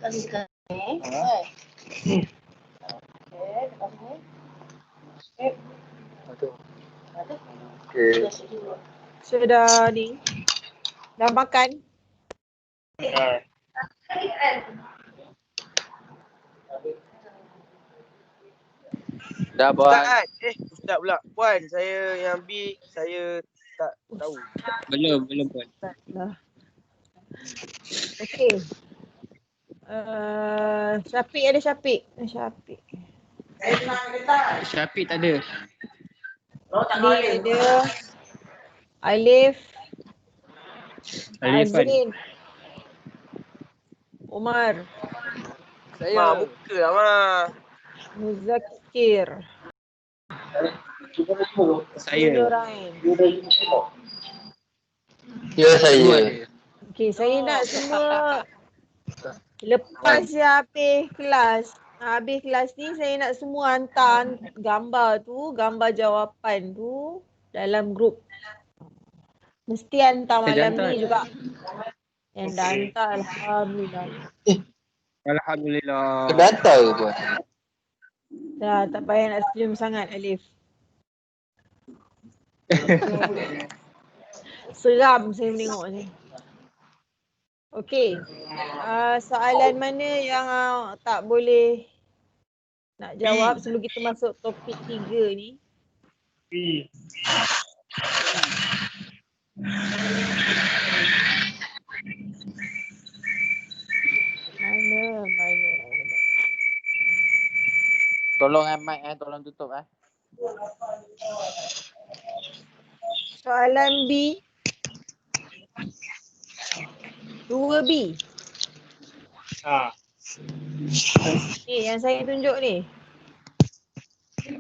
Okay. Sudah ni. Dah makan? Dah Puan. Ustaz pula. Puan, saya yang B, saya tak tahu. Belum Puan. Dah. Okey. Syafiq ada Syafiq. Syafiq tak ada. Ni ada Alif. Alifan. Azrin. Umar. Saya. Buka lah, Mak. Muzakir. Saya. Nurain. Ya, saya. Okey, saya nak semua lepas dia habis kelas. Habis kelas ni saya nak semua hantar gambar jawapan tu dalam grup. Mesti hantar malam ni juga. Yang dah hantar, alhamdulillah. Alhamdulillah. Kena hantar ke Puan? Dah tak payah nak senyum sangat Alif. Seram saya menengok ni. Okey. Soalan mana yang tak boleh nak jawab sebelum kita masuk topik 3 ni? Mana. Tolong mic tolong tutup Soalan B. 2B. Ni yang saya tunjuk ni.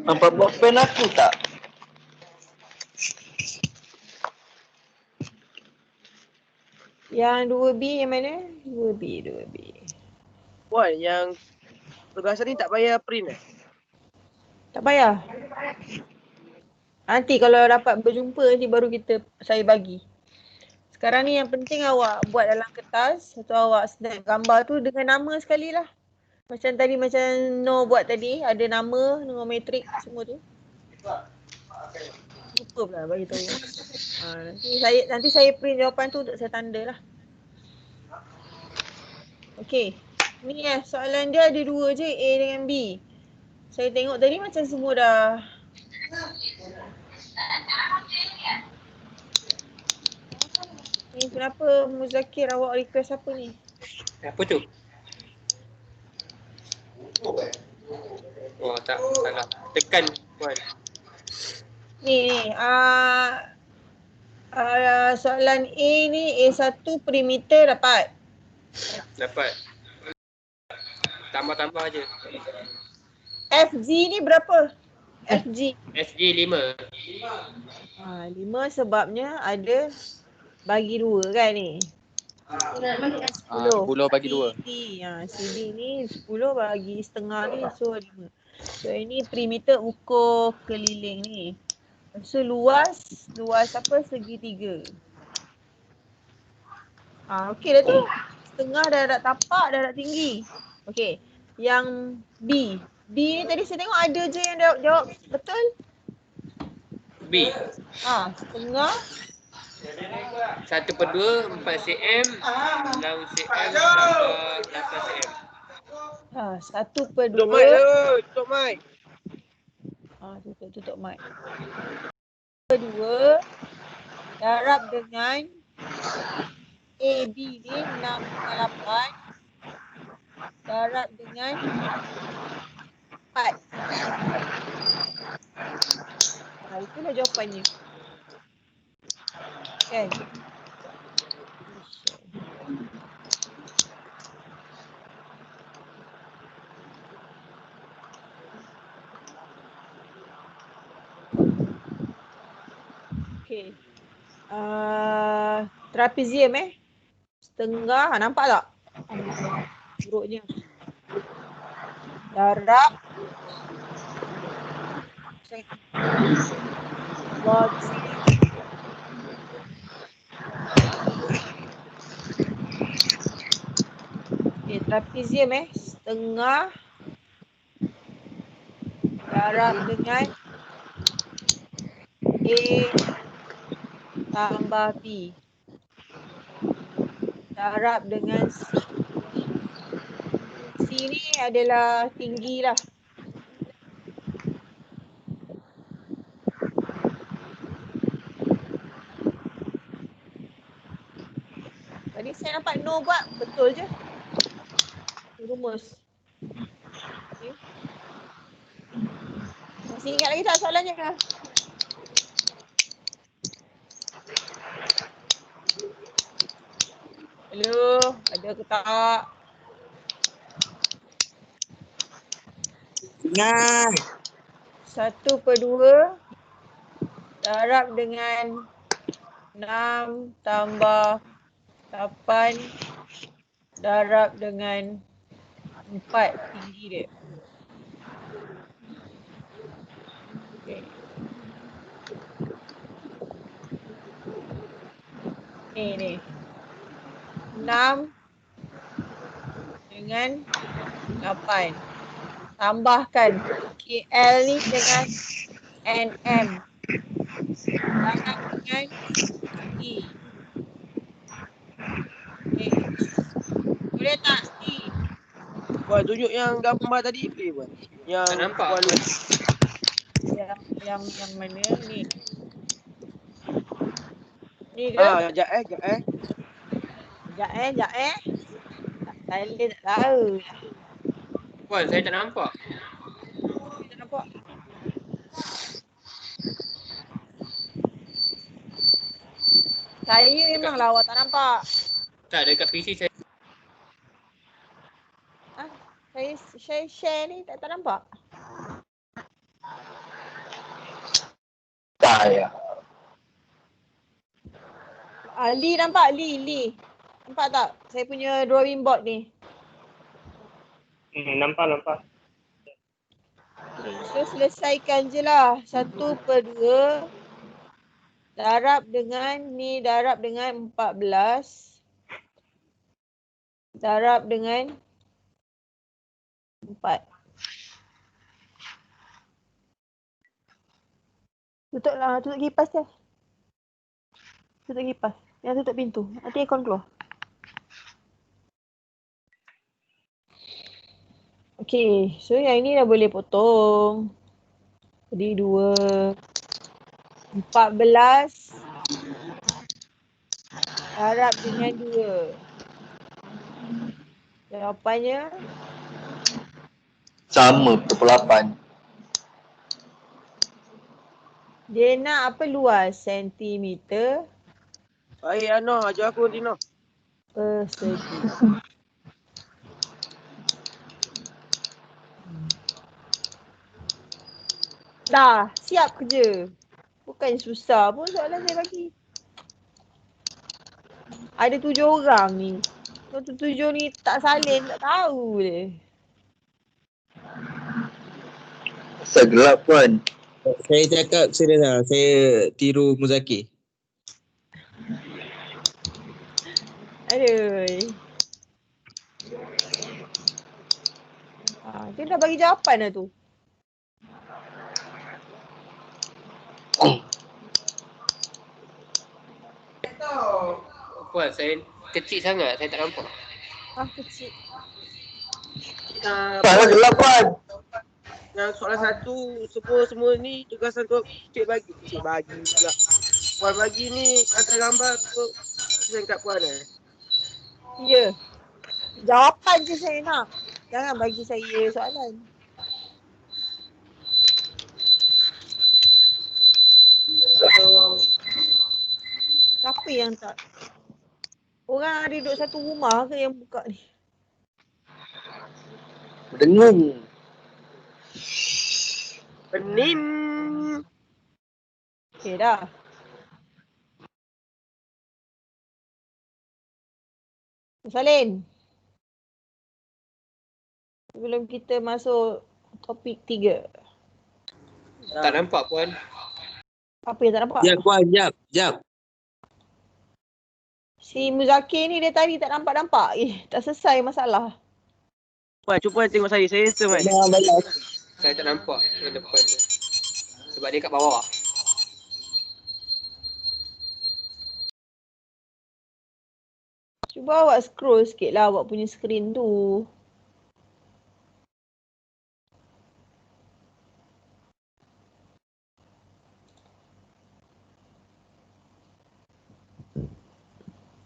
Nampak pen aku tak? Yang 2B yang mana? 2B. Puan, yang tugasan ni tak payah print Tak payah. Nanti kalau dapat berjumpa nanti baru saya bagi. Sekarang ni yang penting awak buat dalam kertas atau awak snap gambar tu dengan nama sekali lah. Macam Noh buat tadi, ada nama, matrik semua tu. Lupa pula bagi tahu. Nanti saya print jawapan tu untuk saya tanda lah. Okey. Ni soalan dia ada 2 je, A dengan B. Saya tengok tadi macam semua dah. Ni kenapa Muzakir awak request apa ni? Apa tu? Oh tak, salah. Tekan Puan. Ni soalan A ni A1 perimeter dapat. Tambah-tambah je. FG ni berapa? FG 5. 5 sebabnya ada bagi 2 kan ni. 10 bagi 2. CD ni 10 bagi setengah ni, so 5. So ini perimeter ukur keliling ni. So luas apa? Segitiga. Okey dah tu. Setengah dah tapak, dah tinggi. Okey. Yang B. B ni tadi saya tengok ada je yang jawab betul. B. Setengah. 1/2 4 cm 6 cm tambah 8 cm. 1/2. Tutup mic. Tutup mic. 1/2 darab dengan AB ni 6/8 darab dengan 4. Itulah jawapannya. Kan? Okey. Trapezium setengah, nampak tak? Buruknya. Darab trapezium setengah darab dengan A tambah B darab dengan C. C ni adalah tinggi lah. Tadi saya nampak no buat betul je. Rumus. Okay. Masih ingat lagi tak soalannya? Hello, ada ke tak? Ingat. 1/2 darab dengan 6 tambah 8 darab dengan 4 tinggi dia. Okay. Ni. 6 dengan 8. Tambahkan KL ni dengan NM. Darab dengan E. Okay. Boleh tak C? Puan tunjuk yang gambar tadi boleh Puan? Yang Tak nampak Puan Puan. Yang mana ni? Ni ke? Sekejap Sekejap Saya tak tahu. Puan, saya tak nampak. Saya tak nampak. Saya memanglah awak tak nampak. Tak, dekat PC saya. Saya share ni tak nampak. Tak ya. Lee nampak? Lee. Nampak tak? Saya punya drawing board ni. Nampak. Okay, so selesaikan je lah. 1/2 darab dengan 14 darab dengan 4. Tutup kipas dia. Tutup kipas. Yang tutup pintu. Nanti aircon keluar. Okay, so yang ini dah boleh potong. Jadi 2. 14 darab dengan 2. Jawapannya Sama pukul 8. dia nak apa luas? Sentimeter Baik Noh, ajar aku nanti Noh. persegi. Dah, siap kerja. Bukan susah pun soalan saya bagi. Ada 7 orang ni. 7 ni tak salin, tak tahu dia. Segelap pun. Saya cakap serius lah, saya tiru Muzakir. Aduh. Dia dah bagi jawapan dah tu. Puan, saya kecil sangat. Saya tak nampak. Kecil. Tak gelap pun. Yang soalan 1 semua ni tugasan tu Cik bagi pula. Puan bagi ni hantar gambar tu send kat Puan Ya. Jawapan je saya nak. Jangan bagi saya soalan. Siapa yang tak? Orang ada duduk satu rumah ke yang buka ni? Dengung. Penin. Okay dah. Salin. Sebelum kita masuk topik 3. Tak nampak Puan. Apa yang tak nampak? Jap Puan, jap. Si Muzakir ni dia tadi tak nampak-nampak. Tak selesai masalah. Puan, cuba tengok saya handsome kan? Dah balas. Saya tak nampak yang depan tu. Sebab dia kat bawah. Cuba awak scroll sikit lah awak punya skrin tu.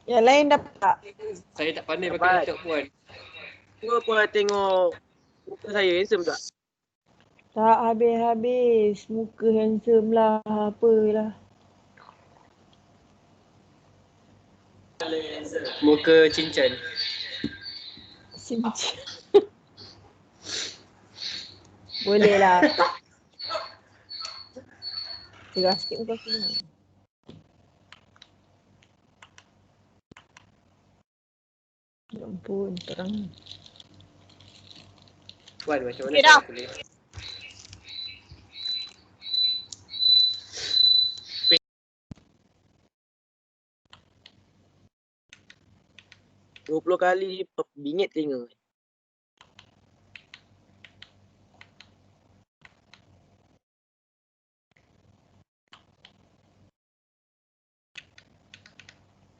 Yang lain dapat? Saya tak pandai Dapat. pakai laptop puan. Cuba puan tengok muka saya handsome tak? Tak habis-habis. Muka handsome lah. Apalah. Muka cincin. Cincin. Boleh lah. Cerah sikit muka aku ni. Ya ampun, terang. Puan macam mana Okey dah. saya boleh? 20 kali bingit telinga.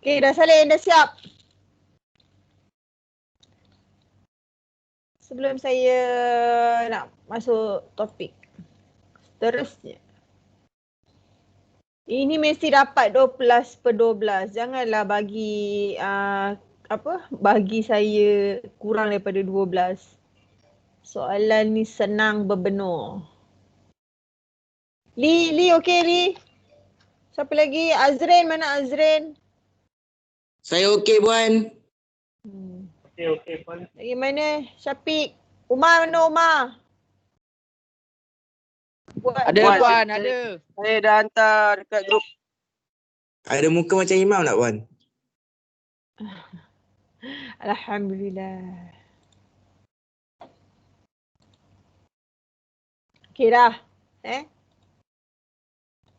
Okey, dah salin, dah siap. Sebelum saya nak masuk topik seterusnya. Ini mesti dapat 12/12. Janganlah bagi bagi saya kurang daripada 12. Soalan ni senang berbenur. Li okey Li? Siapa lagi? Azrin, mana Azrin? Saya okey puan. Okey puan. Lagi mana? Syafiq. Umar, mana Umar? Ada Puan, puan, ada. Saya dah hantar dekat grup. Ada muka macam imam tak puan? Alhamdulillah. Okey dah.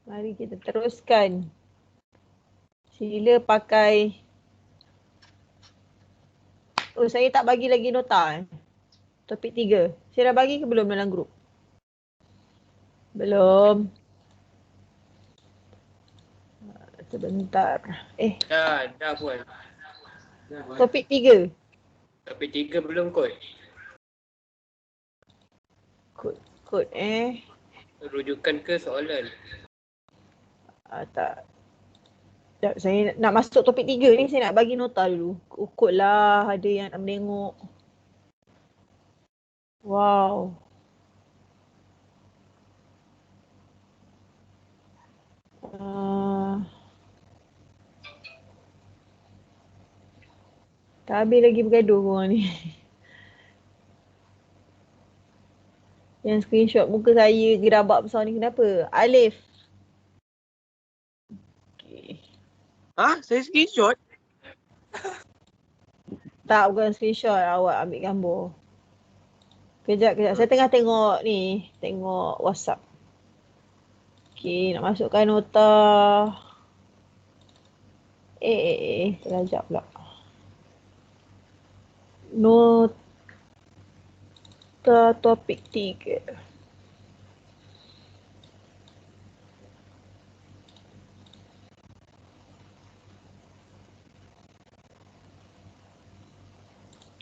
Mari kita teruskan. Sila pakai. Oh, saya tak bagi lagi nota. Topik 3. Saya dah bagi ke belum dalam grup? Belum. Sebentar. Dah puan. Topik 3. Tapi 3 belum kot. Kod Rujukan ke soalan? tak. Sekejap, saya nak masuk topik 3 ni, saya nak bagi nota dulu. Kod lah, ada yang nak menengok. Wow. Tak habis lagi bergaduh korang ni. Yang screenshot muka saya gerabak besar ni kenapa? Alif. Okay. Ha? Saya screenshot? Tak, bukan screenshot. Awak ambil gambar. Kejap. Saya tengah tengok ni. Tengok WhatsApp. Okay, nak masukkan nota. Terlajak pula. Nota topik 3.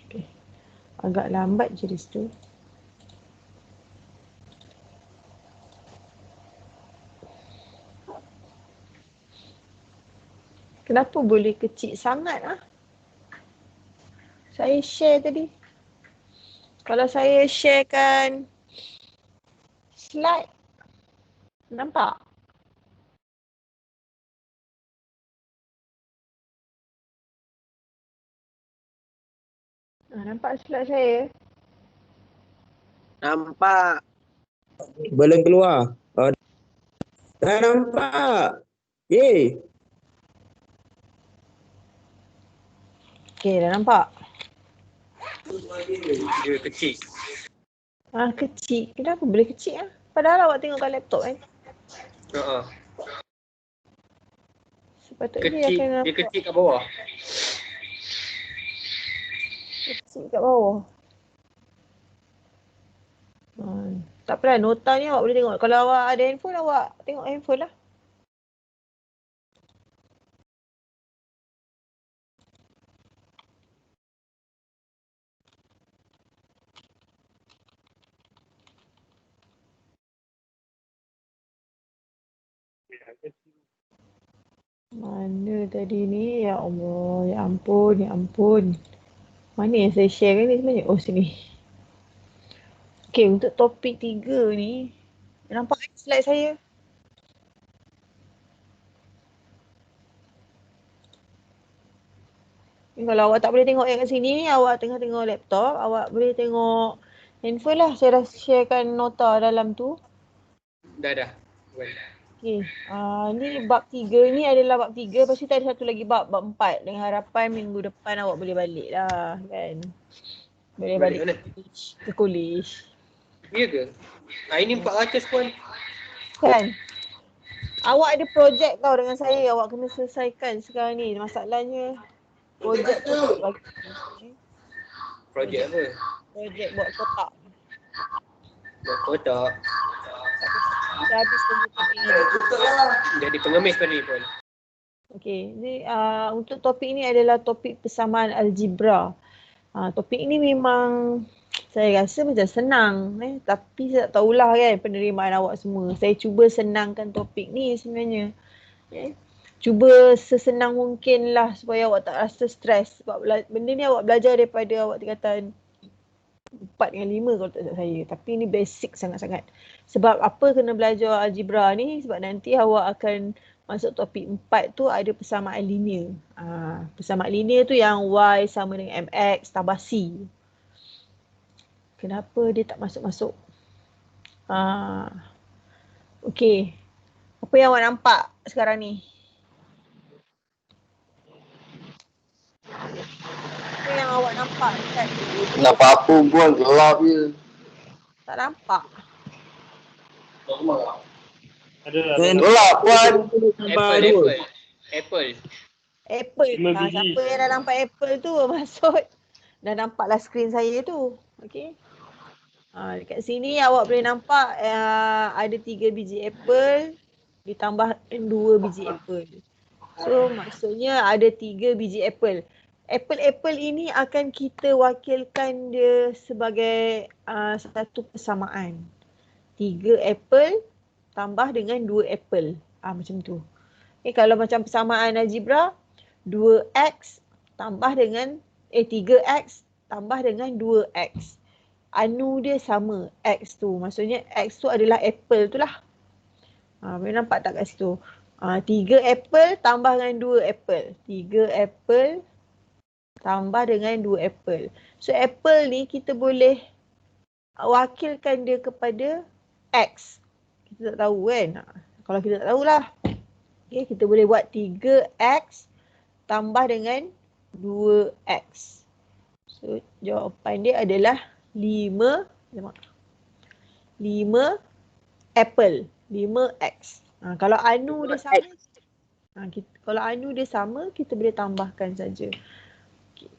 Okay. Agak lambat je di situ. Kenapa boleh kecil sangat ah? Saya share tadi. Kalau saya sharekan slide, nampak? Nampak slide saya? Nampak. Belum keluar. Oh, dah nampak. Yeay. Okay, dah nampak? Dia kecil. Kecil. Kenapa boleh kecil ah? Padahal awak tengok kat laptop kan? Sepatutnya dia akan Dia kecil kat bawah. kecil kat bawah. Tak apalah, nota ni awak boleh tengok. Kalau awak ada handphone, awak tengok handphone lah. Mana tadi ni? Ya Allah, ya ampun, ya ampun. Mana yang saya share ni sebenarnya? Oh, sini. Okay, untuk topik 3 ni, nampak slide saya? Kalau awak tak boleh tengok yang kat sini ni, awak tengah tengok laptop, awak boleh tengok handphone lah. Saya dah sharekan nota dalam tu. Dah. Okay, ni bab 3 ni adalah bab 3. Lepas tu ada satu lagi bab 4. Dengan harapan minggu depan awak boleh balik lah kan. Boleh Balik balik ke college. Ya ke? Ini 400 pun. Kan? Awak ada projek tau dengan saya. Awak kena selesaikan sekarang ni. Masalahnya projek tu tak bagi. Projek apa? Projek buat kotak. Buat kotak. Dah habis tunggu topik ni. Jadi pengemis pada ni pun. Okay, ni untuk topik ni adalah topik persamaan algebra. Topik ni memang saya rasa macam senang tapi saya tak tahulah kan penerimaan awak semua. Saya cuba senangkan topik ni sebenarnya. Cuba sesenang mungkin lah supaya awak tak rasa stres. Sebab benda ni awak belajar daripada awak tingkatan 4 dengan 5 kalau tak silap saya. Tapi ni basic sangat-sangat. Sebab apa kena belajar algebra ni? Sebab nanti awak akan masuk topik 4 tu ada persamaan linear. Persamaan linear tu yang Y sama dengan MX tambah C. Kenapa dia tak masuk-masuk? Okay. Apa yang awak nampak sekarang ni? Apa yang awak nampak dekat? Nampak apa pun gelap je. Tak nampak. Gelap pun. Apple. Apple. Siapa yang dah nampak Apple tu maksud dah nampaklah skrin saya tu. Okay. Dekat sini awak boleh nampak ada 3 biji apple ditambah 2 biji apple. So maksudnya ada 3 biji apple. Apple ini akan kita wakilkan dia sebagai satu persamaan. 3 apple tambah dengan 2 apple. Macam tu. Kalau macam persamaan algebra, 2x tambah dengan 3x tambah dengan 2x. Anu dia sama, x tu. Maksudnya x tu adalah apple tu lah. Boleh nampak tak kat situ? 3 apple tambah dengan 2 apple. 3 apple tambah dengan 2 apple. So apple ni kita boleh wakilkan dia kepada x. Kita tak tahu kan? Kalau kita tak tahulah. Okay, kita boleh buat 3x tambah dengan 2x. So jawapan dia adalah 5 apple. 5x. Kalau anu dia sama, kalau anu dia sama, kita boleh tambahkan saja. Okay.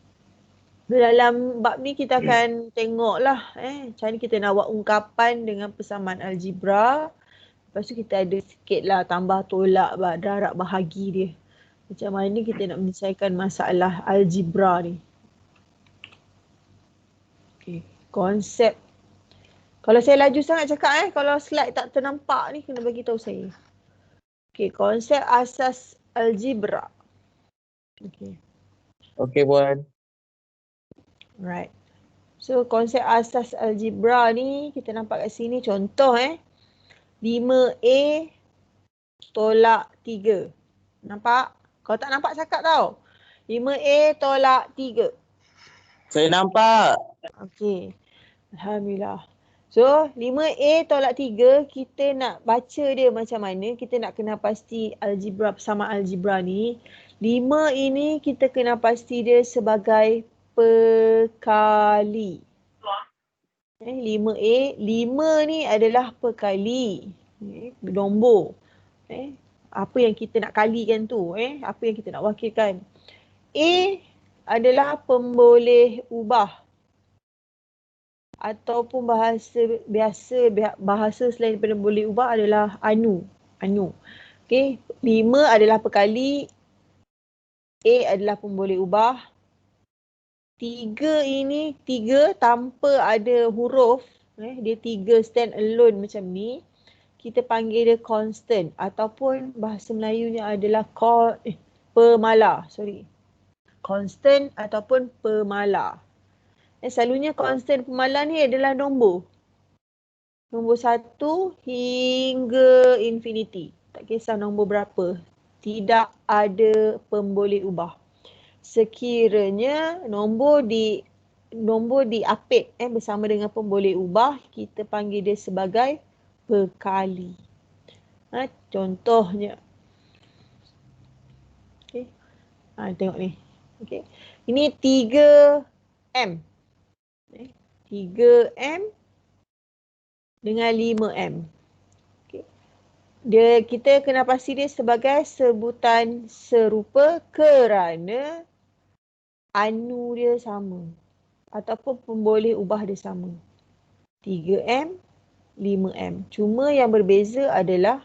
Dalam bab ni kita akan tengoklah macam mana kita nak buat ungkapan dengan persamaan algebra. Lepas tu kita ada sikitlah tambah tolak darab bahagi dia. Macam mana kita nak menyelesaikan masalah algebra ni. Okay. Konsep. Kalau saya laju sangat cakap kalau slide tak ternampak ni kena bagi tahu saya. Okay, konsep asas algebra. Okay. Okay, Puan. Right. So konsep asas algebra ni kita nampak kat sini contoh 5A tolak 3. Nampak? Kalau tak nampak cakap tau. 5A tolak 3. Saya nampak. Okay. Alhamdulillah. So 5A tolak 3 kita nak baca dia macam mana. Kita nak kena pasti algebra bersama algebra ni. 5 ini kita kena pasti dia sebagai perkali. 5A. 5 ni adalah perkali. Nombor. Apa yang kita nak kalikan tu. Apa yang kita nak wakilkan. A adalah pemboleh ubah. ataupun bahasa biasa, bahasa selain daripada boleh ubah adalah anu. Okey, 5 adalah perkali, A adalah pun boleh ubah. 3 ini 3 tanpa ada huruf, dia 3 stand alone macam ni. Kita panggil dia constant ataupun bahasa Melayunya adalah pemala. Constant ataupun pemala. Selalunya constant pemala ni adalah nombor. Nombor 1 hingga infinity. Tak kisah nombor berapa. Tidak ada pemboleh ubah. Sekiranya nombor diapit bersama dengan pemboleh ubah, kita panggil dia sebagai perkali. Contohnya. Okay. Tengok ni. Okay. Ini 3M. 3M dengan 5M. Okay. Kita kena pasti dia sebagai sebutan serupa kerana anu dia sama ataupun pemboleh ubah dia sama. 3M, 5M. Cuma yang berbeza adalah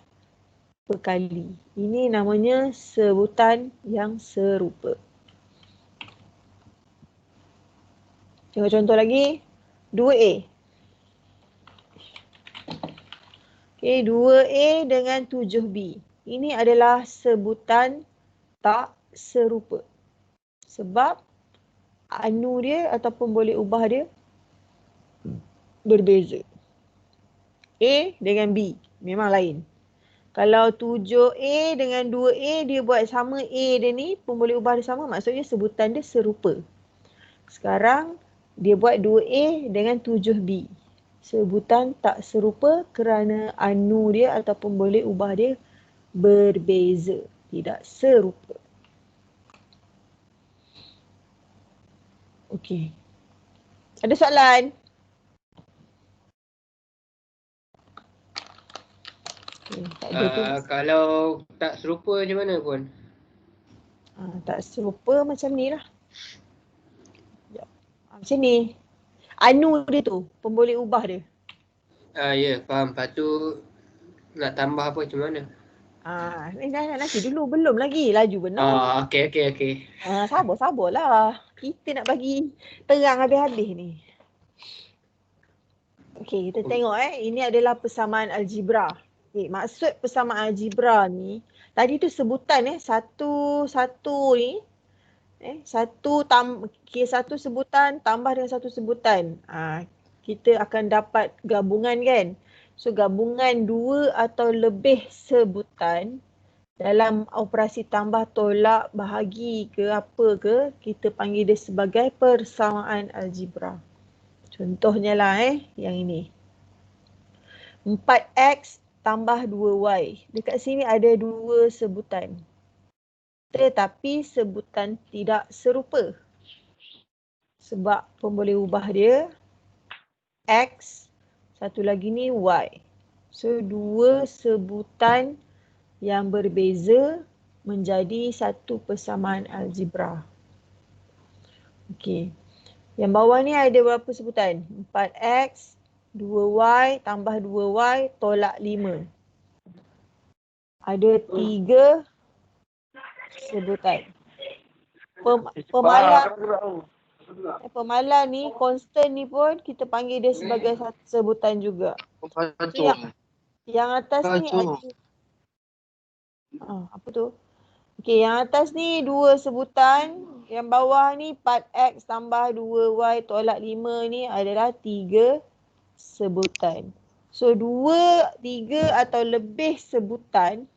perkali. Ini namanya sebutan yang serupa. Tengok contoh lagi. 2A. Okay, 2A dengan 7B. Ini adalah sebutan tak serupa. Sebab anu dia ataupun boleh ubah dia berbeza. A dengan B memang lain. Kalau 7A dengan 2A dia buat sama, A dia ni pun boleh ubah dia sama, maksudnya sebutan dia serupa. Sekarang dia buat 2A dengan 7B. Sebutan tak serupa kerana anu dia ataupun boleh ubah dia berbeza, tidak serupa. Okey. Ada soalan? Tak ada tu. Kalau tak serupa macam mana pun? Tak serupa macam ni lah. Macam ni. Anu dia tu, pemboleh ubah dia. Ya, faham. Lepas tu nak tambah apa macam mana? Nanti dulu. Belum lagi. Laju benar. Okey. Sabarlah. Kita nak bagi terang habis-habis ni. Okey, kita tengok Ini adalah persamaan algebra. Okay, maksud persamaan algebra ni, tadi tu sebutan satu ni. Satu sebutan tambah dengan satu sebutan. Kita akan dapat gabungan kan. So gabungan 2 atau lebih sebutan dalam operasi tambah, tolak, bahagi ke apa ke, kita panggil dia sebagai persamaan algebra. Contohnya lah yang ini. 4x tambah 2y. Dekat sini ada 2 sebutan. Tetapi sebutan tidak serupa. Sebab pemboleh ubah dia x, satu lagi ni y. So 2 sebutan yang berbeza menjadi satu persamaan algebra. Okey. Yang bawah ni ada berapa sebutan? 4x, 2y tambah 2y tolak 5. Ada 3 sebutan. Pemalan ni, constant ni pun kita panggil dia sebagai satu sebutan juga. So, yang atas ni ada apa tu? Okey, yang atas ni 2 sebutan, yang bawah ni 4x tambah 2y tolak 5 ni adalah 3 sebutan. So 2, 3 atau lebih sebutan,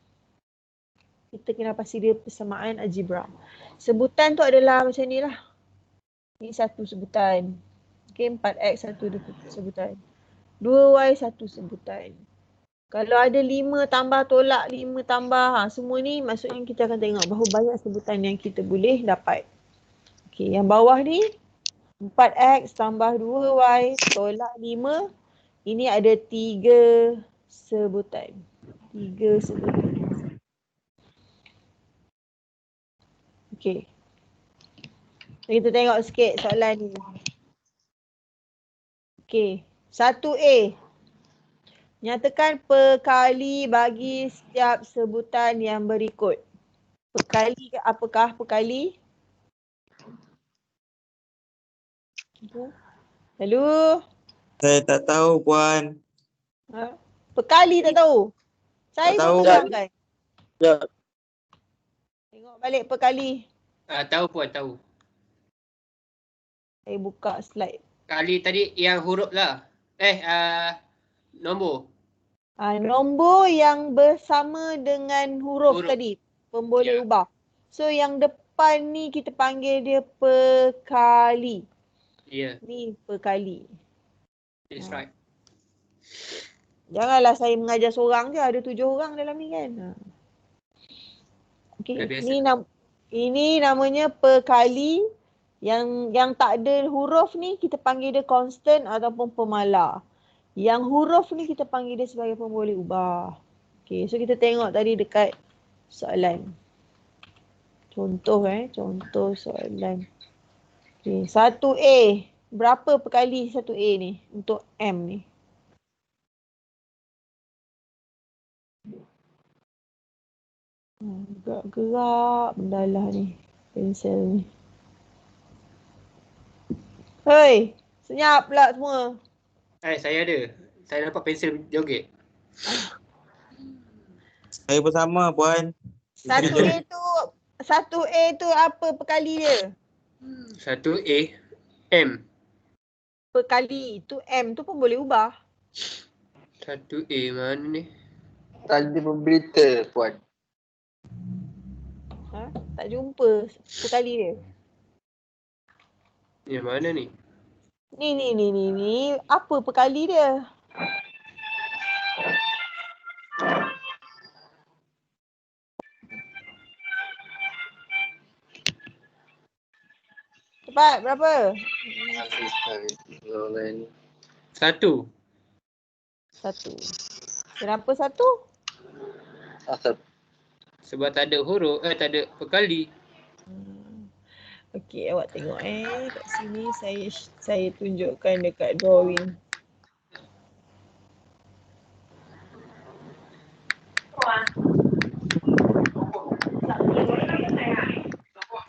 kita kena pasti dia persamaan algebra. Sebutan tu adalah macam ni lah. Ni satu sebutan. Okay, 4x satu sebutan. 2y satu sebutan. Kalau ada 5 tambah tolak 5 tambah, semua ni maksudnya kita akan tengok bahawa banyak sebutan yang kita boleh dapat. Okay, yang bawah ni 4x tambah 2y tolak 5. Ini ada 3 sebutan. 3 sebutan. Okay. Kita tengok sikit soalan ni. Okey. 1A. Nyatakan perkali bagi setiap sebutan yang berikut. Perkali apakah perkali? Lalu, Saya tak tahu puan. perkali tak tahu? Saya Tak pun tahu. terangkan. Ya. Tengok balik perkali. Tahu puan, tahu. Saya buka slide. Kali tadi yang huruf lah. Nombor. Nombor yang bersama dengan huruf Huruf. tadi. Boleh Ya. ubah. So yang depan ni kita panggil dia perkali. Ya, Ni perkali. that's right. Janganlah saya mengajar seorang je. Ada 7 orang dalam ni kan. Okay. Dah biasa. Ini namanya perkali. Yang tak ada huruf ni kita panggil dia constant ataupun pemalar. Yang huruf ni kita panggil dia sebagai pemboleh ubah. Okay, so kita tengok tadi dekat soalan. Contoh soalan. Okay, 1A. Berapa perkali 1A ni untuk M ni? Gerak bendalah ni. Pensel ni. Hei, senyap pula semua. Saya ada. Saya dapat pensel joget. Saya pun sama puan. 1A tu apa perkali dia? 1A. M. Perkali. Tu M tu pun boleh ubah. 1A mana ni? Tadi berberita puan. Tak jumpa perkali dia. Yang mana ni? Ni. Apa perkali dia? Cepat, berapa? Satu. 1. Kenapa 1? Asal Sebab tak ada huruf, tak ada perkali. Okey, awak tengok kat sini saya tunjukkan dekat drawing.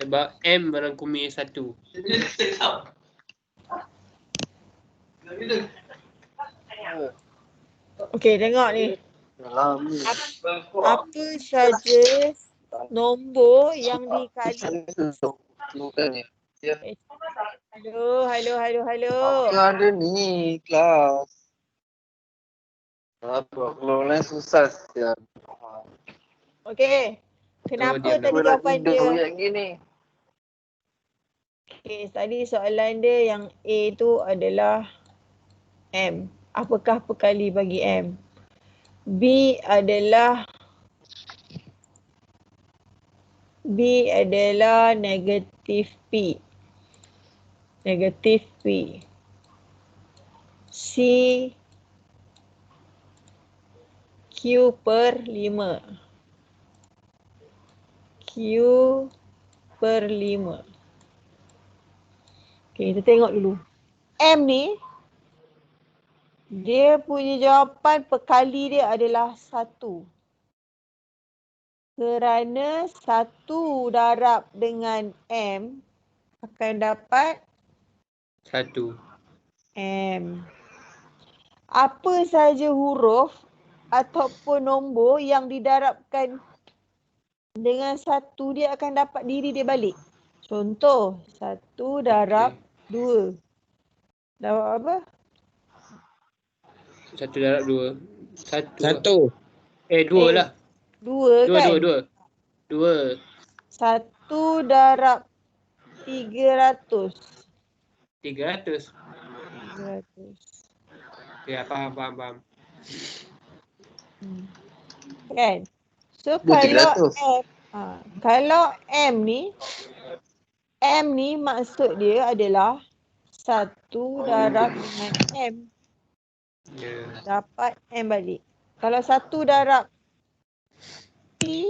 Sebab M merangkumi satu. Okey, tengok ni. lama. Apa saja nombor yang dikali. Hello. Ada ni kelas. Apa kalau online susah siap. Okey. Kenapa dia tadi jawapan dia? Yang gini. Okey, tadi soalan dia yang A tu adalah M. Apakah perkali bagi M? B adalah negatif P. Negatif P. C Q per 5. Q per 5. Okay, kita tengok dulu. M ni, dia punya jawapan perkali dia adalah 1. Kerana 1 darab dengan M akan dapat 1. M. Apa saja huruf ataupun nombor yang didarabkan dengan 1 dia akan dapat diri dia balik. Contoh, 1 darab 2. Dapat apa? 1 darab 2. 1. 2 lah. 2 kan? 2. 1 darab 300. 300. Ya, faham. Kan? So Dia kalau M ni maksud dia adalah 1 darab dengan M. Ya. Dapat M balik. Kalau 1 darab T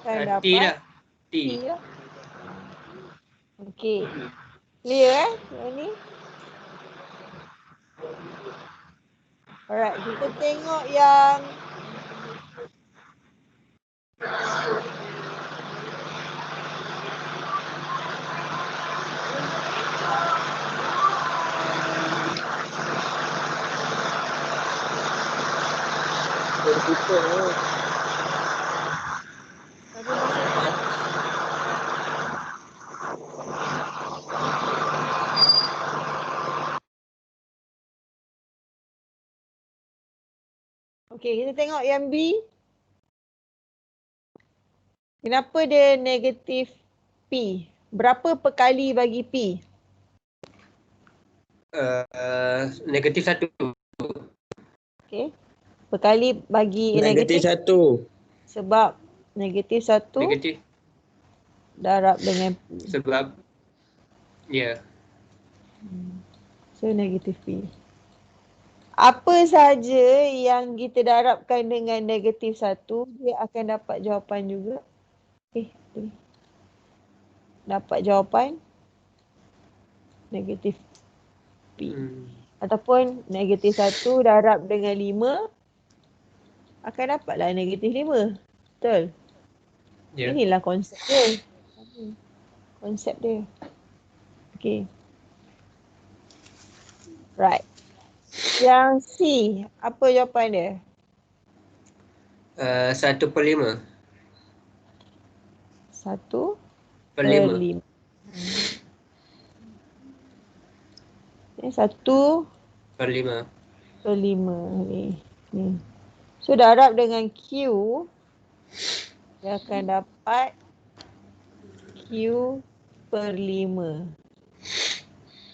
akan dapat T lah. T. lah. Okey. Clear yang ni? Alright, kita tengok yang Tertutup ni. siapa masuk kan? Okey, kita tengok yang B. Kenapa dia negatif P? Berapa perkali bagi P? Negatif 1. Okey. Perkali bagi Negatif negatif 1. sebab negatif 1 Negatif darab dengan P. sebab ya. So negatif P. Apa saja yang kita darabkan dengan negatif 1, dia akan dapat jawapan juga. Dapat jawapan negatif P. Ataupun negatif 1 darab dengan 5 akan dapatlah negatif 5. Betul? Ya. Inilah konsep dia. Konsep dia. Okay. Right. Yang C, apa jawapan dia? 1/5. 1/5. Per 5. 1/5 Per 5. ni. So darab dengan Q, dia akan dapat Q/5.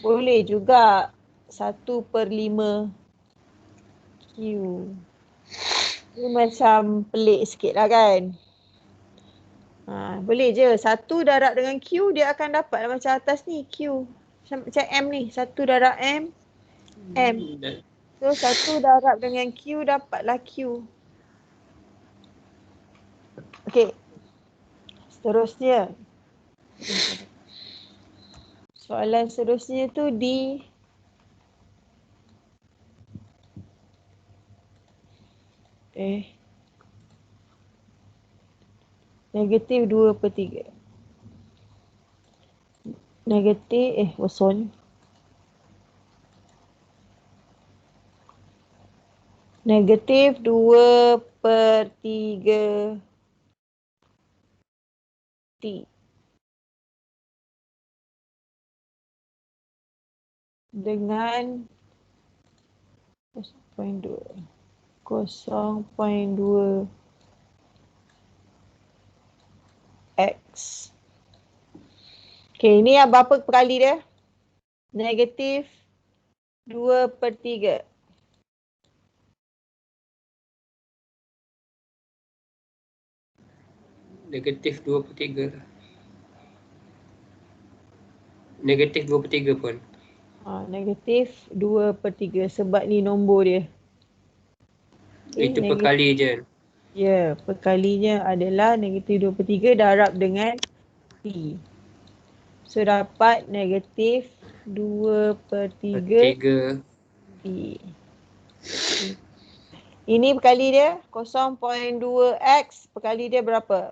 Boleh juga 1/5 Q. Ini macam pelik sikit lah kan. Boleh je. 1 darab dengan Q, dia akan dapat macam atas ni Q. Macam M ni. 1 darab M. So 1 darab dengan Q dapatlah Q. Okey. Seterusnya. Soalan seterusnya tu D. Negatif 2/3. Negatif, kosong. Negatif 2/3 T. Dengan 0.2. 0.2 X. Okay, ini yang berapa perkali dia? Negatif 2/3. Negatif 2/3. Negatif 2/3 pun. Negatif 2/3 sebab ni nombor dia. Okay, Itu perkali je. Ya, perkalinya adalah negatif 2/3 darab dengan P. So dapat negatif 2/3 P. Ini perkali dia 0.2 X, perkali dia berapa?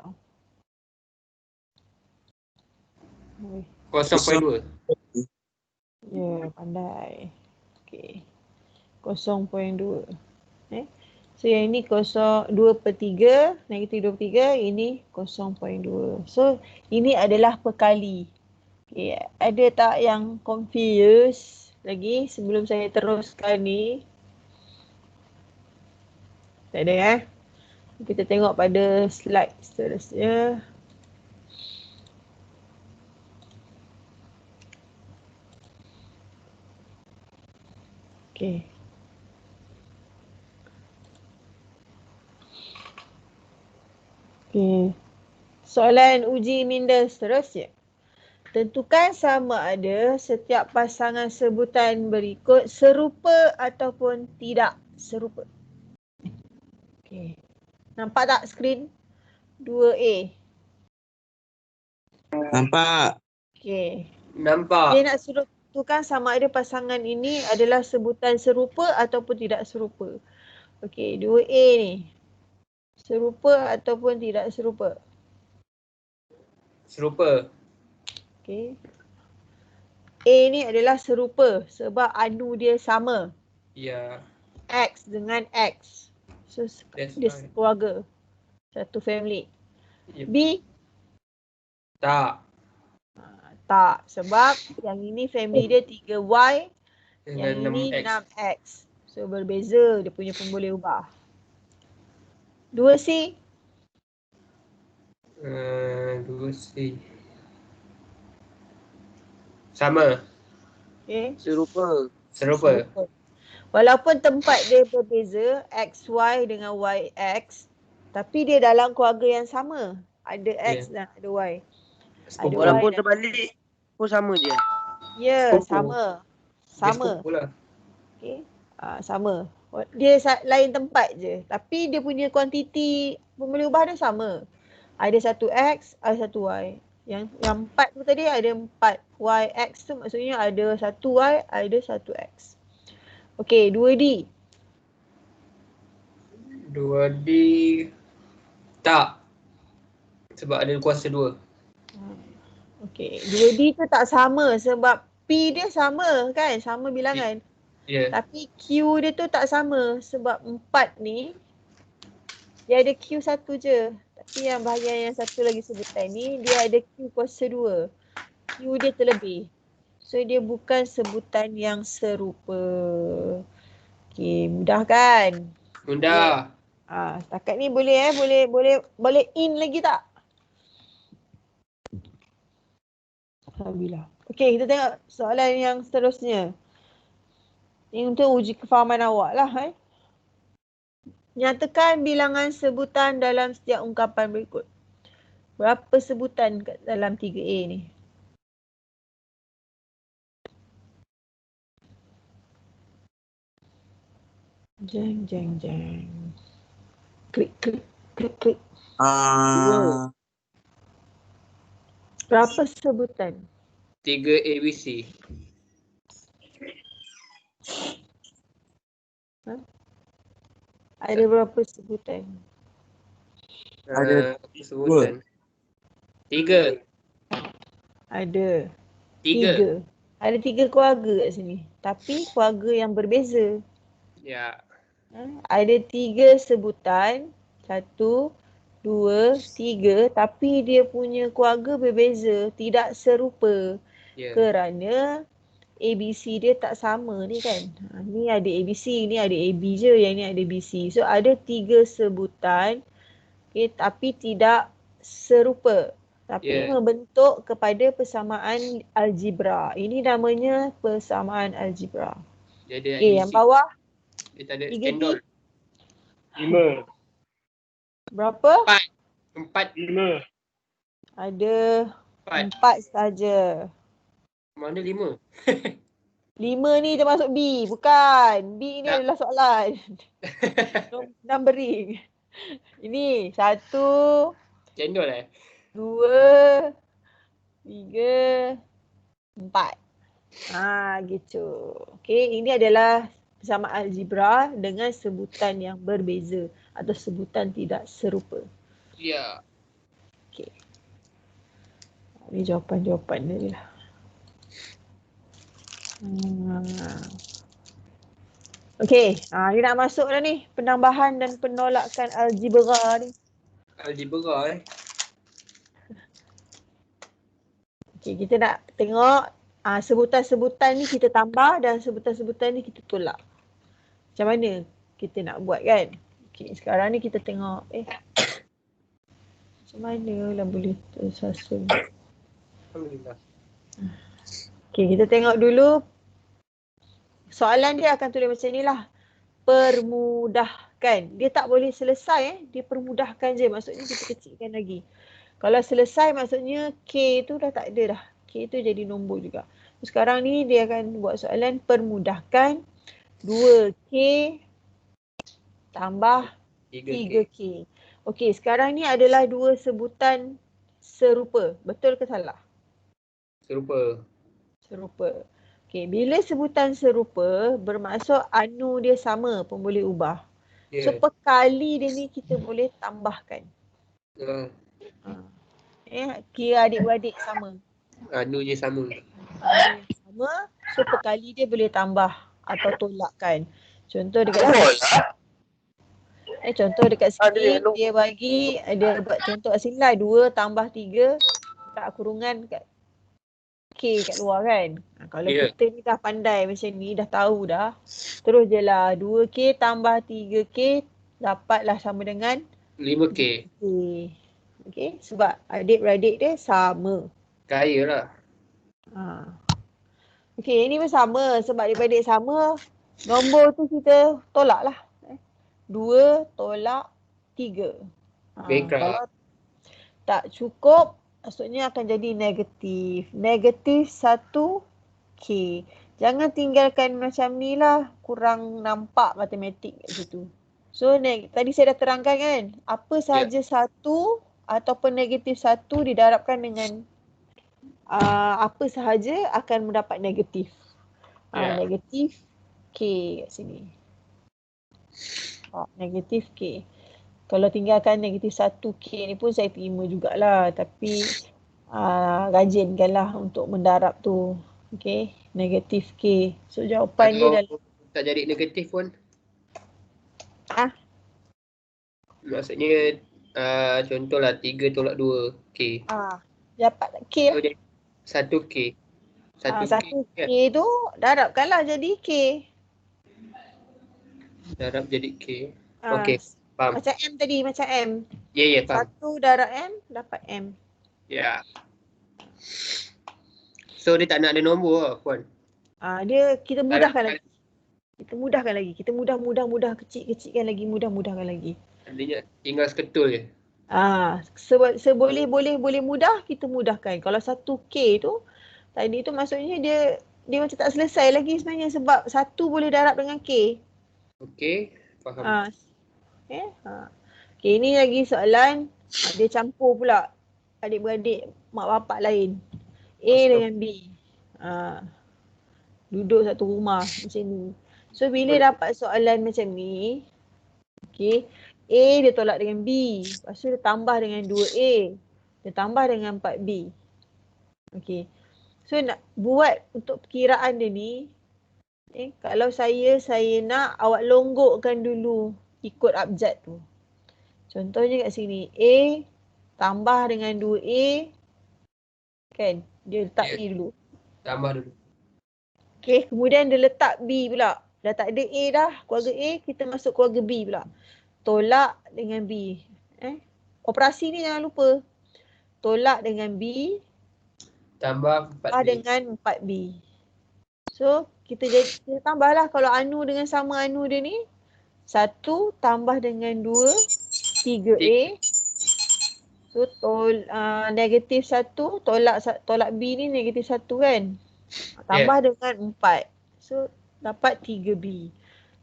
0.2. Ya, pandai. Okey. 0.2. So yang ini 2/3, negatif 2/3, ini 0.2. So ini adalah perkali. Okay, ada tak yang confused lagi sebelum saya teruskan ni? Tak ada Kita tengok pada slide seterusnya. Okay. Okay. Soalan uji minda seterusnya. Tentukan sama ada setiap pasangan sebutan berikut serupa ataupun tidak serupa. Okay. Nampak tak skrin? 2A. Nampak. Okay. Nampak. Dia nak suruh tentukan sama ada pasangan ini adalah sebutan serupa ataupun tidak serupa. Okey, 2A ni. Serupa ataupun tidak serupa? Serupa. Okey. A ni adalah serupa sebab anu dia sama. Ya. X dengan X. So That's dia right. keluarga. Satu family. Yep. B Tak. tak, sebab yang ini family dia 3Y, yang Dengan ini 6X. 6X. So berbeza dia punya pemboleh ubah. 2C 2C. Sama. okay. Serupa. Serupa. Walaupun tempat dia berbeza, XY dengan YX, tapi dia dalam keluarga yang sama. Ada X dan ada Y. Ada Walaupun Y dan terbalik pun sama je. ya, Sepupu. sama. Dia Sama. sepupu lah. Okay. Sama. Dia lain tempat je. Tapi dia punya kuantiti pemboleh ubah dia sama. Ada satu X, ada satu Y. Yang 4 tu tadi ada 4. YX tu maksudnya ada satu Y, ada satu X. Okey, 2D. 2D. Tak. Sebab ada kuasa 2. Okey, 2D tu tak sama sebab P dia sama kan? Sama bilangan. Ya. Tapi Q dia tu tak sama sebab 4 ni dia ada Q satu je. Tapi yang bahagian yang satu lagi sebutan ni dia ada Q kuasa 2. Q dia terlebih. So dia bukan sebutan yang serupa. Okey, mudah kan? Mudah. Setakat ni boleh boleh in lagi tak? Alhamdulillah. Okey, kita tengok soalan yang seterusnya. Ini untuk uji kefahaman awak lah. Nyatakan bilangan sebutan dalam setiap ungkapan berikut. Berapa sebutan kat dalam 3A ni? Jeng. Klik. Berapa sebutan? 3 ABC. Ada berapa sebutan? Ada sebutan. 3. Ada 3. 3. Ada 3 keluarga kat sini. Tapi keluarga yang berbeza. Ya. Ada 3 sebutan. 1, 2, 3. Tapi dia punya keluarga berbeza. Tidak serupa. Ya. Kerana ABC dia tak sama ni kan. Ni ada ABC, ni ada AB je. Yang ni ada BC. So ada 3 sebutan. Okay, tapi tidak serupa. Tapi membentuk kepada persamaan algebra. Ini namanya persamaan algebra. Dia ada Okay, yang bawah. dia tak ada 3D. cendol. 5. Berapa? 4. 5. Ada 4. 4 saja. Mana 5? 5 ni termasuk B. Bukan. B ni Tak. adalah soalan. Numbering. Ini 1, Cendol 2, 3, 4. Gitu. Okay, ini adalah persamaan algebra dengan sebutan yang berbeza atau sebutan tidak serupa. Ya. Okay. Ini jawapan-jawapan dia lah. Okay, ni nak masuk dah ni. Penambahan dan penolakan algebra ni. Algebra Okay, kita nak tengok sebutan-sebutan ni kita tambah dan sebutan-sebutan ni kita tolak. Macam mana kita nak buat kan? Okay, sekarang ni kita tengok. Macam mana lah boleh tersusun. Alhamdulillah. Okay, kita tengok dulu. Soalan dia akan tulis macam ni lah. Permudahkan. Dia tak boleh selesai. Dia permudahkan je. Maksudnya kita kecilkan lagi. Kalau selesai maksudnya K tu dah tak ada dah. K tu jadi nombor juga. Sekarang ni dia akan buat soalan permudahkan 2K tambah 3K. Okey, sekarang ni adalah 2 sebutan serupa. Betul ke salah? Serupa. Serupa. Okey, bila sebutan serupa bermaksud anu dia sama pun boleh ubah. So Ya. perkali dia ni kita boleh tambahkan. Kira adik-beradik sama. Anu je sama. Anu yang sama, so perkali dia boleh tambah atau tolakkan. Contoh dekat contoh dekat sini dia bagi, dia buat contoh kat sini lah 2 tambah 3 tak kurungan kat K kat luar kan. Kalau kita ni dah pandai macam ni, dah tahu dah. Terus je lah 2K tambah 3K dapatlah sama dengan 5K. Okay, sebab adik-beradik dia sama. Kaya lah. Okay, ini pun sama. Sebab adik-beradik sama, nombor tu kita tolak lah. 2 tolak 3. Kalau tak cukup, maksudnya akan jadi negatif. Negatif 1K. Jangan tinggalkan macam ni lah. Kurang nampak matematik kat situ. So, tadi saya dah terangkan kan. Apa sahaja satu ataupun negatif 1 didarabkan dengan apa sahaja akan mendapat negatif. Negatif K kat sini. Negatif K. Kalau tinggalkan negatif 1K ni pun saya terima jugalah. Tapi rajinkanlah untuk mendarab tu. Okay. Negatif K. So jawapan dia dalam. Tak jadi negatif pun. Maksudnya contohlah 3 tolak 2K. Dapat K lah. 1K. 1K tu darabkanlah jadi K. Darab jadi K. Okey. Faham. Macam M tadi, macam M. Ya, faham. 1 darab M, dapat M. Ya. So, dia tak nak ada nombor lah, Puan. Kita mudahkan lagi. Kita mudah kecil-kecilkan lagi, mudah-mudahkan lagi. Artinya tinggal seketul je. Boleh mudah, kita mudahkan. Kalau 1K tu, tadi tu maksudnya dia macam tak selesai lagi sebenarnya sebab 1 boleh darab dengan K. Okey, faham. Okay, ni lagi soalan. Dia campur pula adik-beradik mak bapak lain. A dengan B. Duduk satu rumah macam ni. So bila dapat soalan macam ni, okay, A dia tolak dengan B. Lepas tu dia tambah dengan 2A. Dia tambah dengan 4B. Okay. So nak buat untuk perkiraan dia ni, kalau saya nak awak longgokkan dulu ikut abjad tu. Contohnya kat sini, A tambah dengan 2A, kan? Dia letak B dulu. Tambah dulu. Okay, kemudian dia letak B pula. Dah tak ada A dah, keluarga A, kita masuk keluarga B pula. Tolak dengan B. Operasi ni jangan lupa. Tolak dengan B. Tambah 4B. Dengan 4B. So, kita tambahlah kalau anu dengan sama anu dia ni. 1 tambah dengan 2, 3A. So, negatif 1, tolak B ni negatif 1 kan. Tambah dengan 4. So, dapat 3B.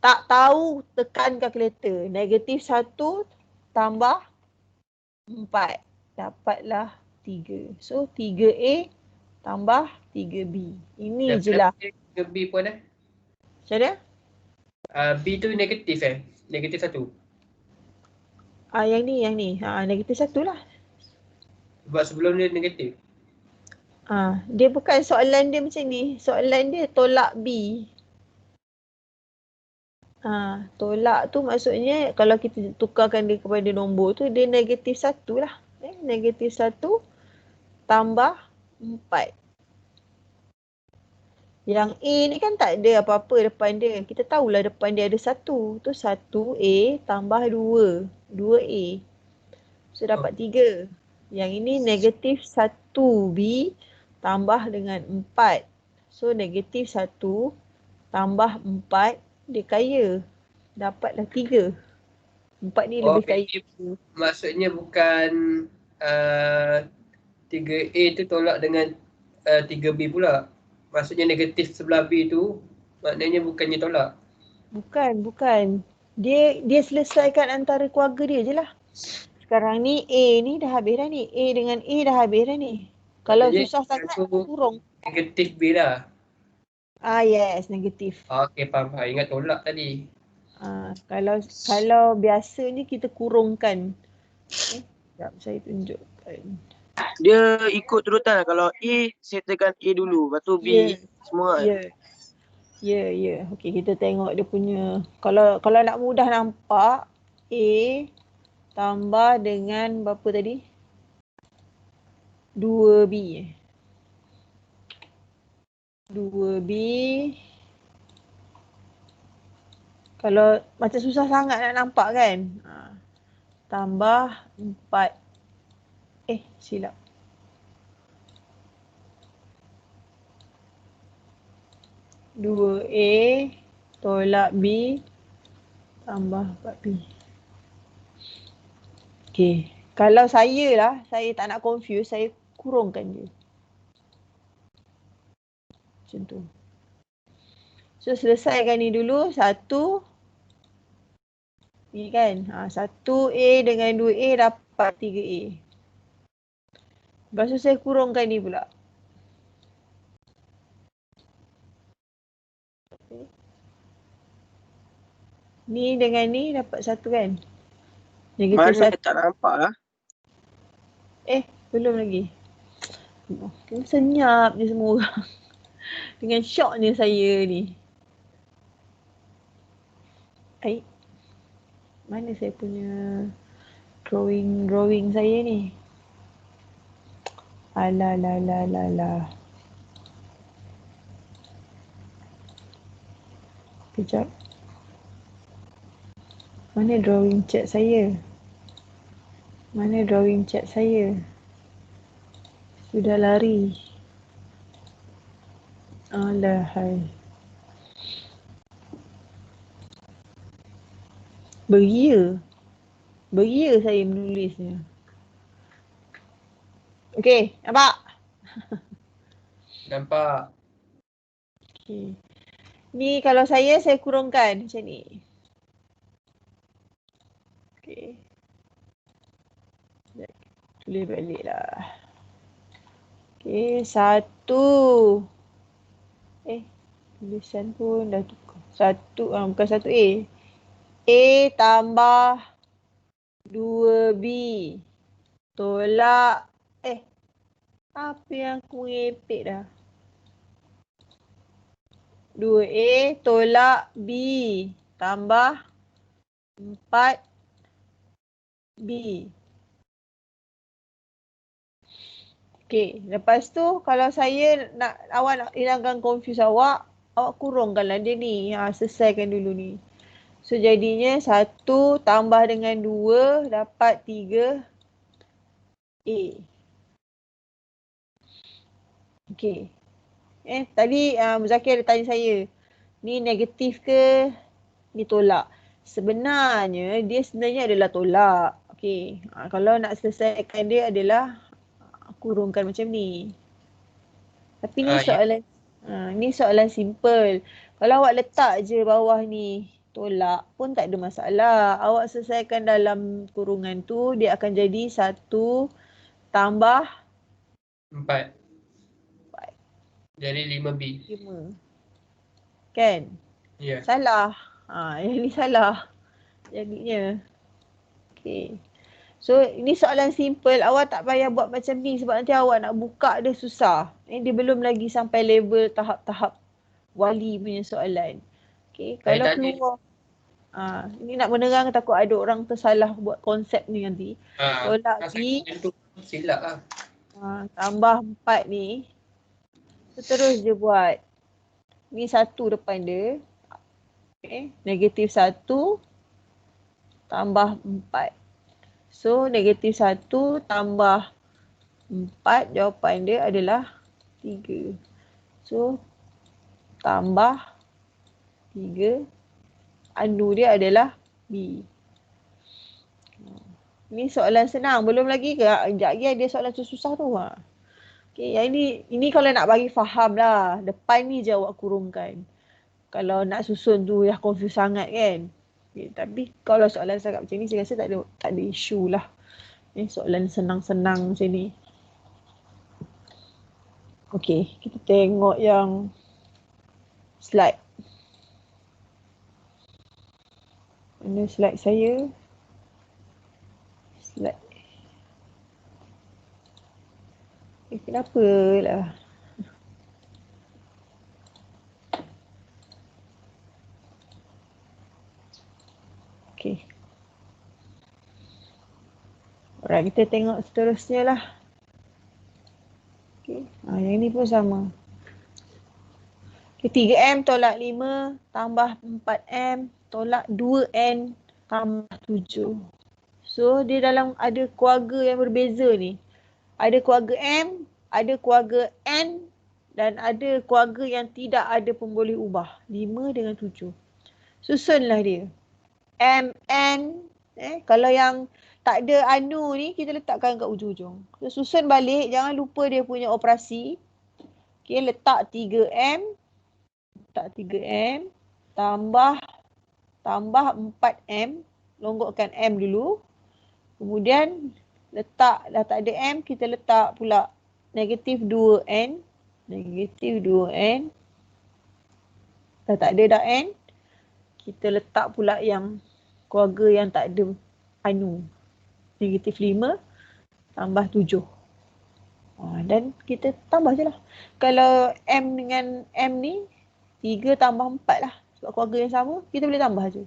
Tak tahu, tekan kalkulator. Negatif 1 tambah 4. Dapatlah 3. So, 3A tambah 3B. Ini je lah. 3B pun Macam mana? B tu negatif Negatif 1. Yang ni. Negatif 1 lah. Sebab sebelum dia negatif. Dia bukan soalan dia macam ni. Soalan dia tolak B. Tolak tu maksudnya kalau kita tukarkan dia kepada nombor tu, dia negatif 1 lah. Negatif 1 tambah 4. Yang A ni kan tak ada apa-apa depan dia. Kita tahulah depan dia ada 1. Tu 1A tambah 2. 2A. So dapat 3. Yang ini negatif 1B tambah dengan 4. So negatif 1 tambah 4. Dia kaya. Dapatlah 3. 4 ni lebih kaya. Maksudnya bukan 3A tu tolak dengan 3B pula. Maksudnya negatif sebelah B tu maknanya bukannya tolak. Bukan. Dia selesaikan antara keluarga dia je lah. Sekarang ni A ni dah habis dah ni. A dengan A dah habis dah ni. Kalau susah sangat, turun. Negatif B lah. Yes, negatif. Okey, faham. Ingat tolak tadi. Kalau biasanya kita kurungkan. Sekejap saya tunjukkan. Dia ikut turutan. Kalau A, saya tekan A dulu. Lepas tu B semua kan? Ya. Okey, kita tengok dia punya. Kalau nak mudah nampak, A tambah dengan berapa tadi? 2B. 2B. Kalau macam susah sangat nak nampak kan? Tambah 4. Silap. 2A tolak B tambah 4B. Okey. Kalau saya tak nak confuse, saya kurungkan dia. Macam tu. So, selesaikan ni dulu. 1. Ni kan. 1A dengan 2A dapat 3A. Lepas tu saya kurungkan ni pula. Ni dengan ni dapat 1 kan? Negatif Mana 1. tak nampak lah. Belum lagi. Senyap je semua orang. Dengan syoknya saya ni. Mana saya punya drawing saya ni? Alah. Kejap. Mana drawing chat saya? Sudah lari. Alahai. Beria saya menulisnya. Okey, nampak? Nampak. Okey. Ni kalau saya kurungkan macam ni. Okey. Tulis balik lah. Okey, 1. Tulisan pun dah tukar. 1, bukan 1A. A tambah 2B tolak apa yang aku ngepek dah. 2A tolak B tambah 4B. Okey, lepas tu kalau saya awak nak hilangkan confuse awak kurungkanlah dia ni. Selesaikan dulu ni. So jadinya 1 tambah dengan 2 dapat 3A. Okey. Tadi Muzakir ada tanya saya, ni negatif ke ni tolak? Sebenarnya adalah tolak. Okey. Kalau nak selesaikan dia adalah kurungkan macam ni. Tapi ni soalan simple. Kalau awak letak je bawah ni tolak pun tak ada masalah. Awak selesaikan dalam kurungan tu, dia akan jadi 1 tambah 4. Jadi 5B. 5. Kan? Ya. Salah. Yang ni salah. Jadinya. Okey. So, ini soalan simple. Awak tak payah buat macam ni sebab nanti awak nak buka dia susah. Dia belum lagi sampai level tahap-tahap wali punya soalan. Okey, kalau keluar. Ini nak menerang takut ada orang tersalah buat konsep ni nanti. Tolak B. Silap lah. Tambah 4 ni. Terus je buat. Ni 1 depan dia. Okay. Negatif 1 tambah 4. So, negatif 1 tambah 4, jawapan dia adalah 3. So, tambah 3. Anu dia adalah B. Ni soalan senang. Belum lagi ke? Sekejap lagi ada soalan susah tu. Okay, yang ini kalau nak bagi faham lah. Depan ni je awak kurungkan. Kalau nak susun tu dah confuse sangat kan. Okay, tapi kalau soalan sangat macam ni saya rasa tak ada isu lah. Soalan senang-senang macam ni. Okay, kita tengok yang Slide. Mana slide saya? Slide. Kenapa lah? Okay. Alright, kita tengok seterusnya lah. Okay. Yang ni pun sama. Okay, 3M tolak 5 tambah 4M tolak 2N tambah 7. So, dia dalam ada keluarga yang berbeza ni. Ada keluarga M, ada keluarga N dan ada keluarga yang tidak ada pun boleh ubah. 5 dengan 7. Susunlah dia. M, N. Kalau yang tak ada anu ni, kita letakkan kat ujung-ujung. So, susun balik. Jangan lupa dia punya operasi. Okay, letak 3M. Letak 3M. Tambah 4M. Longgokkan M dulu. Kemudian letak, dah tak ada M, kita letak pula negatif 2N. Negatif 2N. Dah tak ada dah N. Kita letak pula yang keluarga yang tak ada anu. Negatif 5 tambah 7. Dan kita tambah je lah. Kalau M dengan M ni, 3 tambah 4 lah. Sebab keluarga yang sama, kita boleh tambah je.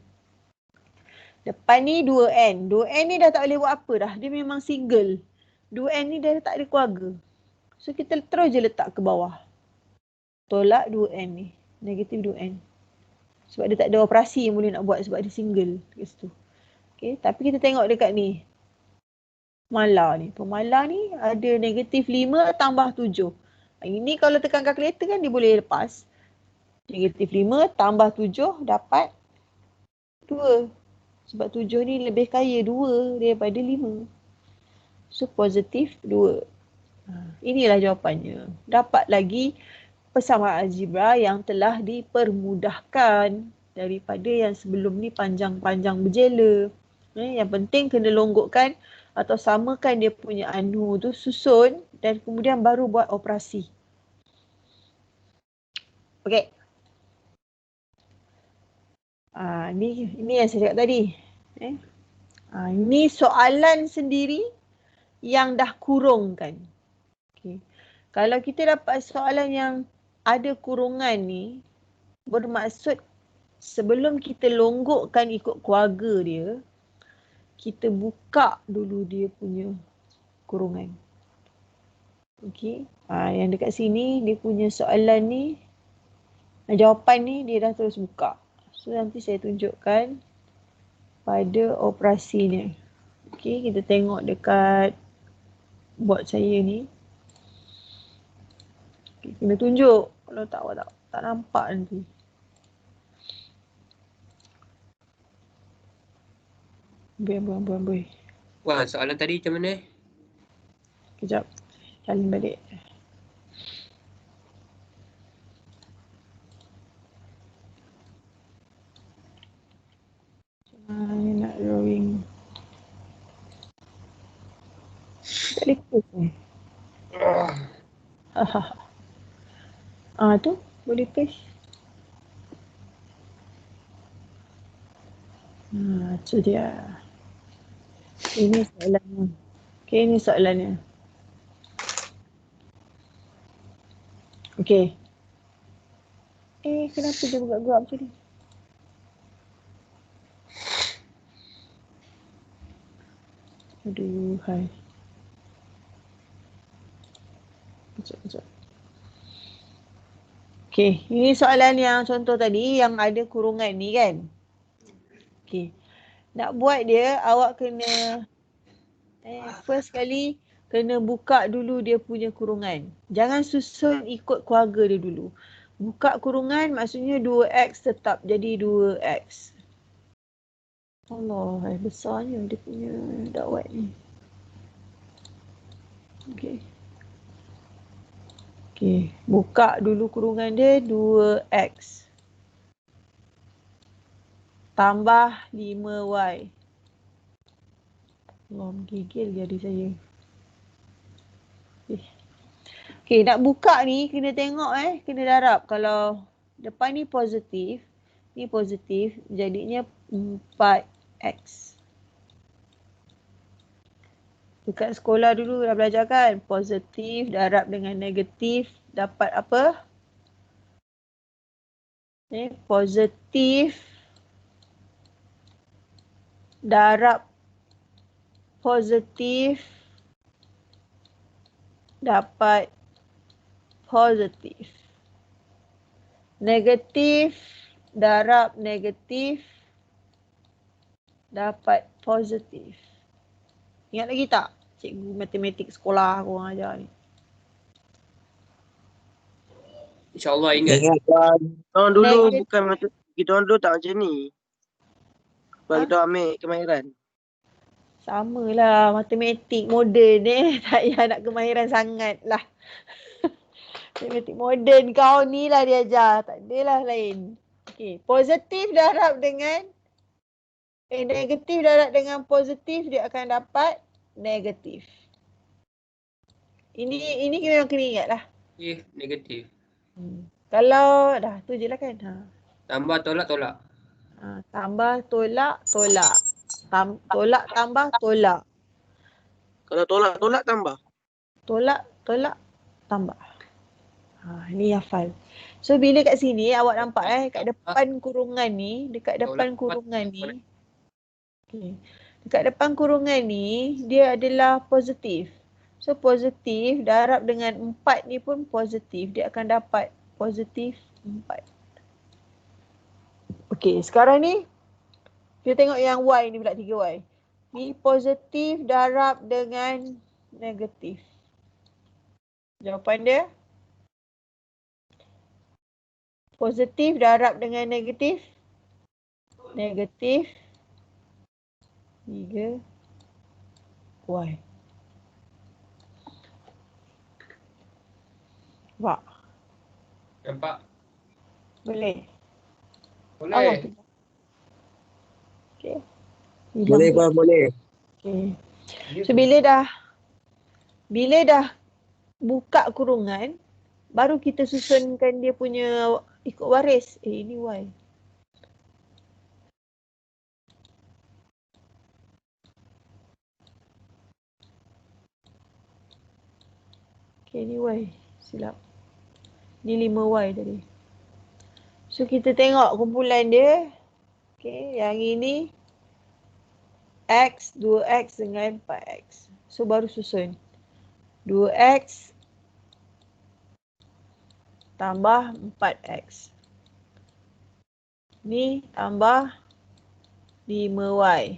Depan ni 2N. 2N ni dah tak boleh buat apa dah. Dia memang single. 2N ni dah tak ada keluarga. So kita terus je letak ke bawah. Tolak 2N ni. Negatif 2N. Sebab dia tak ada operasi yang boleh nak buat sebab dia single dekat situ. Okay, tapi kita tengok dekat ni. Pemala ni. Pemala ni ada negatif 5 tambah 7. Ini kalau tekan kalkulator kan dia boleh lepas. Negatif 5 tambah 7 dapat 2. Sebab 7 ni lebih kaya 2 daripada 5. So positif 2. Inilah jawapannya. Dapat lagi persamaan algebra yang telah dipermudahkan daripada yang sebelum ni panjang-panjang berjela. Yang penting kena longgokkan atau samakan dia punya anu tu, susun dan kemudian baru buat operasi. Okey. Ini yang saya cakap tadi. Ini soalan sendiri yang dah kurungkan. Okay. Kalau kita dapat soalan yang ada kurungan ni, bermaksud sebelum kita longgokkan ikut keluarga dia, kita buka dulu dia punya kurungan. Okey. Yang dekat sini dia punya soalan ni, jawapan ni dia dah terus buka. So nanti saya tunjukkan pada operasinya. Okey, kita tengok dekat board saya ni. Okay, kena tunjuk. Kalau tak, awak tak nampak nanti. Amboi. Wah, soalan tadi macam mana? Kejap. Salin balik. Ni nak drawing. Tak boleh post ni. Tu boleh paste. Tu dia. Ini soalannya. Okay, ini soalannya. Okay. Kenapa dia gerak-gerak macam ni? Aduh, hai. Kejap. Okay, ini soalan yang contoh tadi yang ada kurungan ni kan. Okay, nak buat dia awak kena first kali kena buka dulu dia punya kurungan. Jangan susun ikut keluarga dia dulu. Buka kurungan maksudnya 2x tetap jadi 2x. Allah, besarnya dia punya dakwat ni. Okay, buka dulu kurungan dia 2x tambah 5y. Allah, menggigil jari saya. Okay, nak buka ni kena tengok kena darab. Kalau Depan ni positif. Ni positif. Jadinya 4x. Dekat sekolah dulu dah belajar kan? Positif darab dengan negatif dapat apa? Positif darab positif dapat positif. Negatif darab negatif dapat positif. Ingat lagi tak? Cikgu matematik sekolah aku orang ajar ni. InsyaAllah ingat. Ingat kan. Orang dulu Negatif. bukan macam kita orang dulu tak macam ni. Sebab Ha? kita orang ambil kemahiran. Sama lah matematik moden tak payah nak kemahiran sangat lah. Matematik moden kau ni lah dia ajar. Tak adalah lain. Okey, positif darab dengan negatif darab dengan positif dia akan dapat negatif. Ini memang kena ingat lah. Negatif. Kalau dah tu je lah kan. Tambah tolak. Tambah tolak tolak. Tolak tambah tolak. Kalau tolak tambah. Tolak tambah. Ni hafal. So bila kat sini awak nampak kat depan kurungan ni, dekat depan kurungan ni. Okay. Dekat depan kurungan ni dia adalah positif. So positif darab dengan 4 ni pun positif. Dia akan dapat positif 4. Okey, sekarang ni kita tengok yang Y ni pula 3Y. Ni positif darab dengan negatif. Jawapan dia positif darab dengan negatif. Negatif 3Y. Nampak? Nampak? Boleh? Boleh. Okay. Boleh Puan, boleh. Okay. So bila dah buka kurungan, baru kita susunkan dia punya ikut baris. Ini Y. Okay, ni Y. Silap. Ni 5Y tadi. So kita tengok kumpulan dia. Okay, yang ini X, 2X dengan 4X. So baru susun. 2X tambah 4X. Ni tambah 5Y.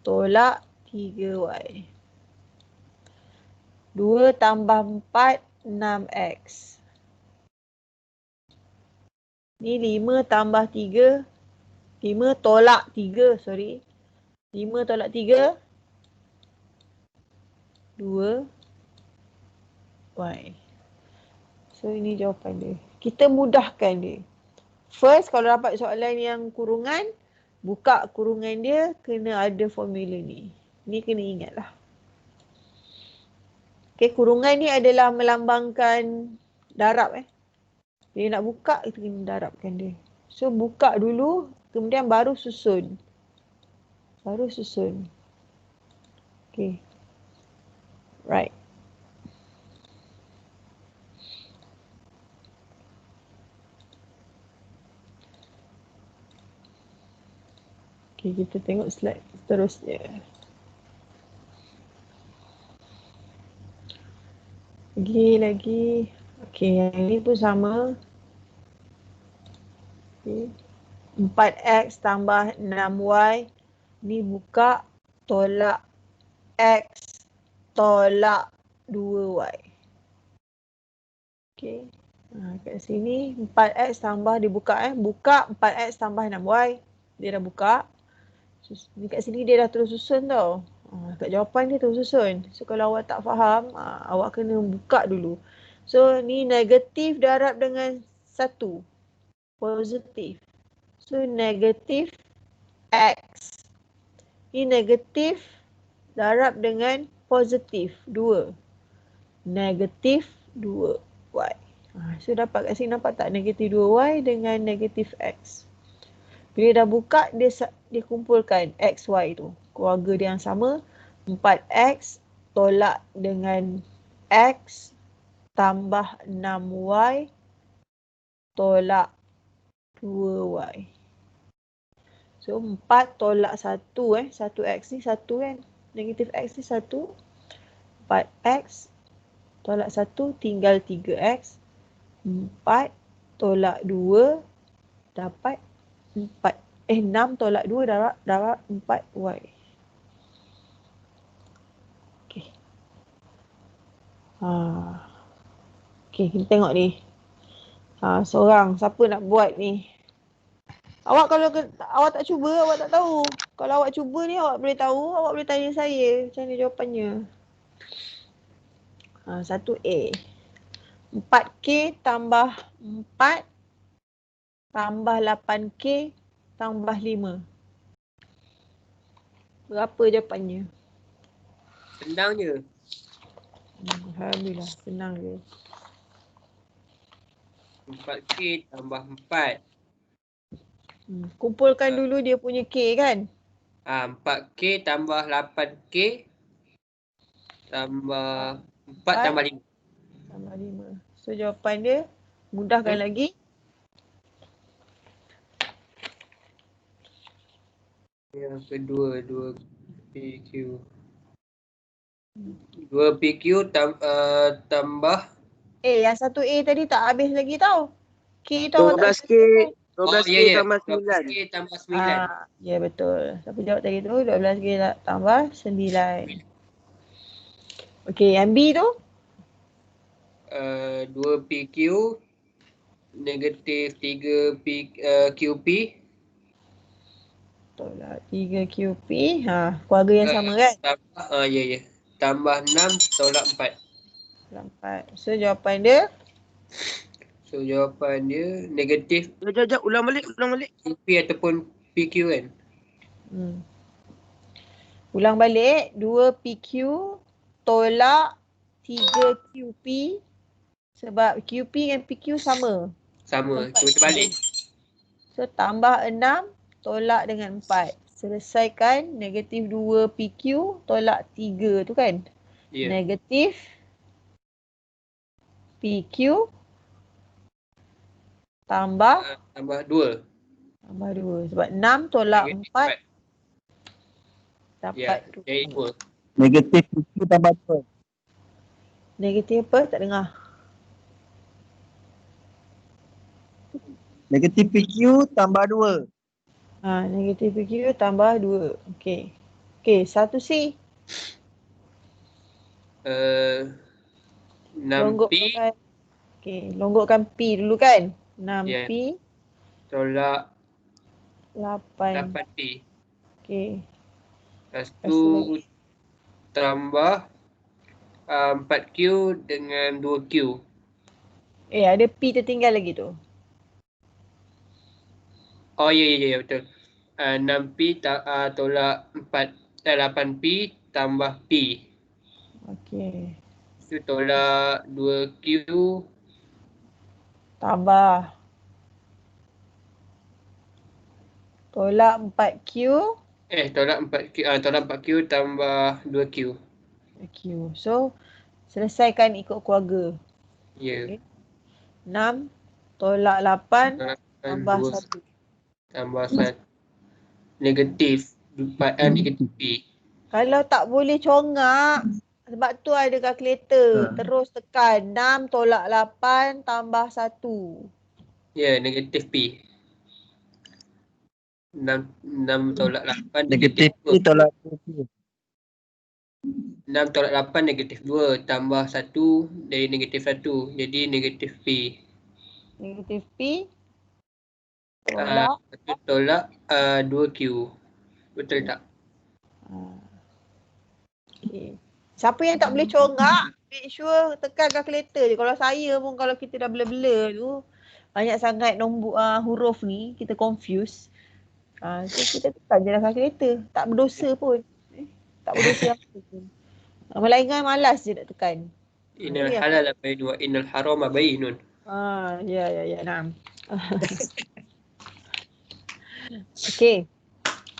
Tolak 3Y. 2 tambah 4, 6X. Ni 5 tambah 3. 5 tolak 3, sorry. 5 tolak 3. 2Y. So ini jawapan dia. Kita mudahkan dia. First, kalau dapat soalan yang kurungan, buka kurungan dia, kena ada formula ni. Ni kena ingat lah. Okay, kurungan ni adalah melambangkan darab. Bila nak buka, kita kena darabkan dia. So, buka dulu, kemudian baru susun. Okay. Right. Okay, kita tengok slide seterusnya. Lagi. Okay, yang ini pun sama. Okay. 4X tambah 6Y. Ni buka, tolak X, tolak 2Y. Okay. Kat sini 4X tambah dibuka buka 4X tambah 6Y. Dia dah buka. Ni kat sini dia dah terus susun tau. Kat jawapan dia terus susun. So kalau awak tak faham, awak kena buka dulu. So ni negatif darab dengan 1. Positif. So negatif X. Ni negatif darab dengan positif 2. Negatif 2Y. So dapat kat sini, nampak tak? Negatif 2y dengan negatif x. Bila dah buka, dia kumpulkan x, y tu. Keluarga dia yang sama. 4x tolak dengan x tambah 6y tolak 2y. So 4 tolak 1 1x ni 1 kan. Negatif x ni 1. 4x tolak 1 tinggal 3x. 4 tolak 2 dapat 6 tolak 2 dapat 4y. Okey. Okey, kita tengok ni. Seorang siapa nak buat ni? Awak kalau awak tak cuba, awak tak tahu. Kalau awak cuba ni, awak boleh tahu, awak boleh tanya saya macam mana jawapannya. 1A. 4K tambah 4 tambah 8K tambah 5. Berapa jawapannya? Senang je. Alhamdulillah, senang je. 4K tambah 4. Kumpulkan dulu dia punya K kan? 4K tambah 8K tambah 4 tambah 5. Tambah 5. So jawapan dia, mudahkan lagi. Yang kedua 2PQ. 2PQ tambah Yang 1A tadi tak habis lagi tau. K tu awak tak 12K 12K tambah 9. 12K tambah 9. Ya betul. Siapa jawab tadi tu? 12K tambah 9. Okey, yang B tu? 2PQ negatif 3QP Tolak 3QP. Keluarga yang sama kan? Tambah, ya. Tambah 6 tolak 4. 4. So jawapan dia? So jawapan dia negatif Sekejap, ulang balik. QP ataupun PQ kan? Ulang balik. 2PQ tolak 3QP. Sebab QP dengan PQ sama. Sama. Cuba terbalik. So tambah 6 tolak dengan 4. Selesaikan negatif 2PQ tolak 3 tu kan? Ya. Negatif PQ tambah 2. Tambah 2. Sebab 6 tolak Negatif 4 Ya, dapat jadi 2. Negatif PQ tambah 2. Negatif apa? Tak dengar. Negatif PQ tambah 2. Negatif PQ tambah 2. Okey. Okey, 1C. 6P Longgokkan P dulu kan? 6P tolak 8. 8P. Okey. Lepas tu tambah 4Q dengan 2Q. Ada P tertinggal lagi tu. Oh ya betul. 6P tolak 8P tambah P. Okey. Itu tolak 2Q Tambah. Tolak 4Q. tolak 4Q tambah 2Q. Q. So, selesaikan ikut keluarga. Ya. 6 tolak 8 tambah 1. Tambah 1. Negatif. Negatif P. Kalau tak boleh congak, sebab tu ada kalkulator. Terus tekan 6 tolak 8 tambah 1. Ya, negatif P. 6 tolak 8 Negatif P tolak 2Q. 6 tolak 8 negatif 2 tambah 1 dari negatif 1. Jadi negatif P. Negatif P Tolak 2Q. Betul tak? Okay. Siapa yang tak boleh congak, make sure tekan kalkulator je. Kalau saya pun, kalau kita dah blur-blur tu, banyak sangat nombor huruf ni, kita confuse. So kita tekan je lah kalkulator. Tak berdosa pun. Tak berdosa apa pun. Melainkan malas je nak tekan. Innal halal bayyinun wa innal harama bayyinun. Ya, nah. Okey.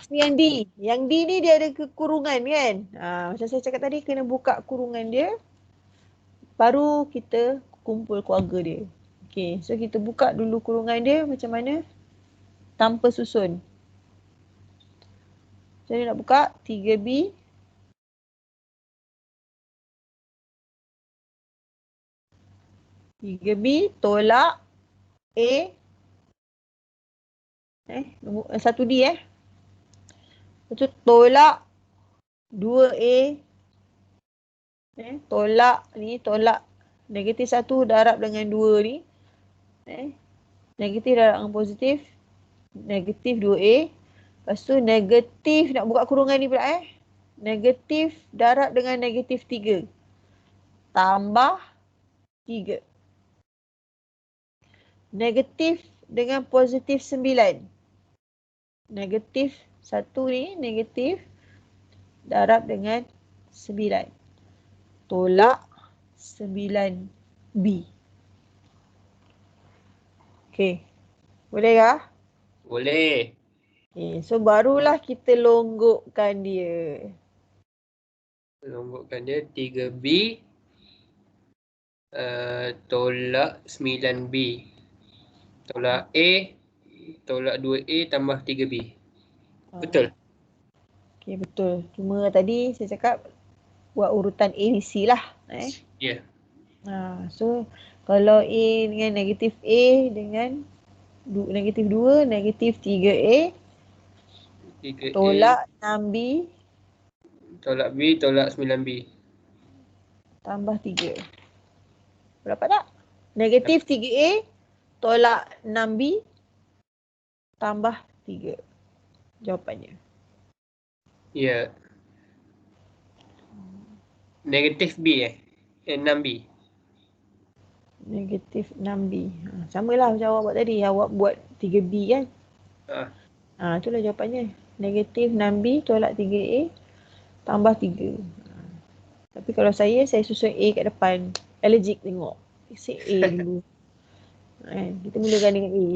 So, yang D. Yang D ni dia ada kekurungan kan? Macam saya cakap tadi, kena buka kurungan dia. Baru kita kumpul keluarga dia. Okey, so kita buka dulu kurungan dia macam mana? Tanpa susun. Jadi nak buka 3B. Tolak A. 1D Lepas tu tolak 2A. Tolak negatif 1 darab dengan 2 ni. Negatif darab dengan positif. Negatif 2A. Lepas tu negatif, nak buka kurungan ni pula negatif darab dengan negatif 3. Tambah 3. Negatif dengan positif 9. Negatif 1 ni negatif darab dengan 9. Tolak 9B. Okey. Boleh kah? Boleh. Okay, so barulah kita longgokkan dia. Longgokkan dia 3B tolak 9B. Tolak A, tolak 2A tambah 3B. Betul? Okay, betul. Cuma tadi saya cakap buat urutan ABC lah. Ya. So kalau A dengan negatif A dengan negatif 2, negatif 3A. 3A. Tolak 6B. Tolak B, tolak 9B. Tambah 3. Berapa tak? Negatif 3A. Tolak 6B. Tambah 3. Jawapannya. Ya. Negatif B 6B. Negatif 6B. Samalah macam awak buat tadi. Awak buat 3B kan? Itulah jawapannya. Negatif 6B tolak 3A tambah 3. Tapi kalau saya susun A kat depan. Allergic tengok. Isi A dulu. Kita mulakan dengan A.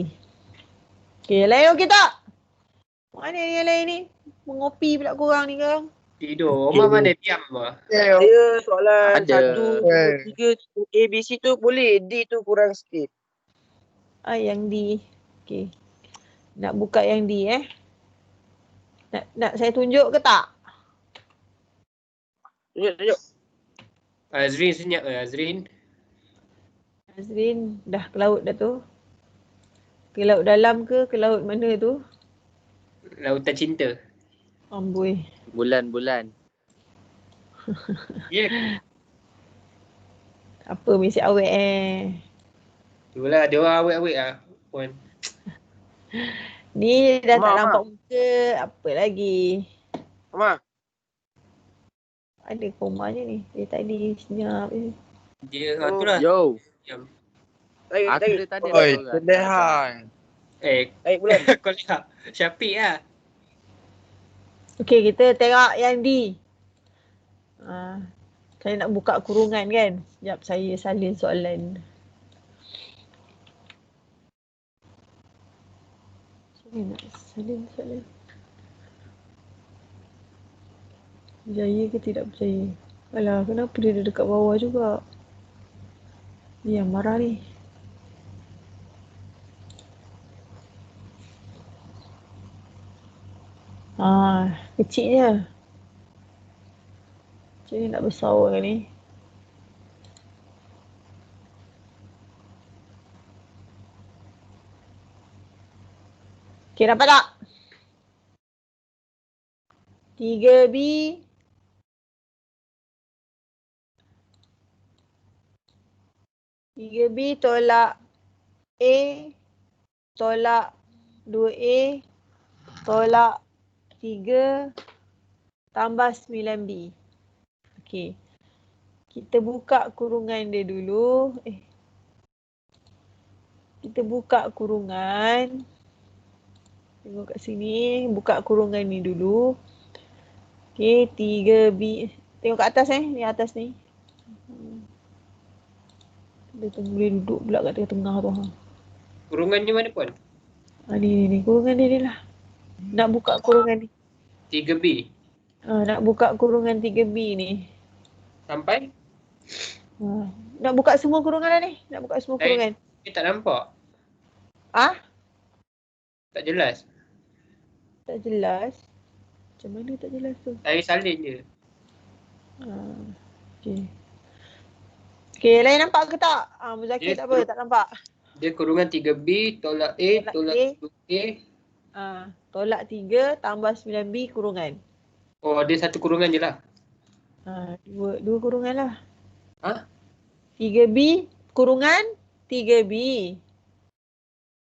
Okay, yang lain okey tak? Mana yang lain ni? Mengopi pula korang ni ke? Tidur. Omar mana diam lah. Saya soalan Ada. 1, 2, 3 A, B, C tu boleh. D tu kurang sikit. Yang D. Okay. Nak buka yang D Nak saya tunjuk ke tak? Tunjuk. Azrin senyap ke Azrin? Azrin dah ke laut dah tu. Ke laut dalam ke laut mana tu? Lautan cinta. Amboi. Bulan. Ya. Apa mesti awet Itulah dia orang awet-awet lah. Puan. Ni dah tak Mak. nampak muka. Apa lagi? Mak. Ada komanya ni. Dia tadi senyap je. Dia itulah. Yo. Diam. Aku Tarik. dah tadi Oi, dah kedehan. Tarik bulan. Kau lihat. Syafiq lah. Okey, kita tengok yang D. Saya nak buka kurungan kan. Sekejap saya salin soalan. Saya nak salin soalan. Berjaya ke tidak berjaya? Alah, kenapa dia dekat bawah juga? Dia yang marah ni. Kecilnya. Kecil ni nak besar orang ni. Okay, dapat tak? 3B. 3B tolak A. Tolak 2A. Tolak 3. Tambah 9B. Okay. Kita buka kurungan dia dulu. Kita buka kurungan. Tengok kat sini. Buka kurungan ni dulu. Okay, 3B. Tengok kat atas Ni atas ni. Dia boleh duduk pula kat tengah-tengah tu. Kurungannya mana puan? Ni. Kurungan ni lah. Nak buka kurungan ni. 3B. Nak buka kurungan 3B ni. Sampai? Nak buka semua kurungan lah ni. Nak buka semua kurungan. Dia tak nampak. Tak jelas. Tak jelas. Macam mana tak jelas tu? Saya salin je. Okay, lain nampak ke tak? Muzakir Yes, tak apa, tak nampak. Dia kurungan 3B, tolak A, tolak 2A. Tolak 3 tambah 9B kurungan. Oh, dia satu kurungan je lah. Dua kurungan lah. 3B kurungan 3B.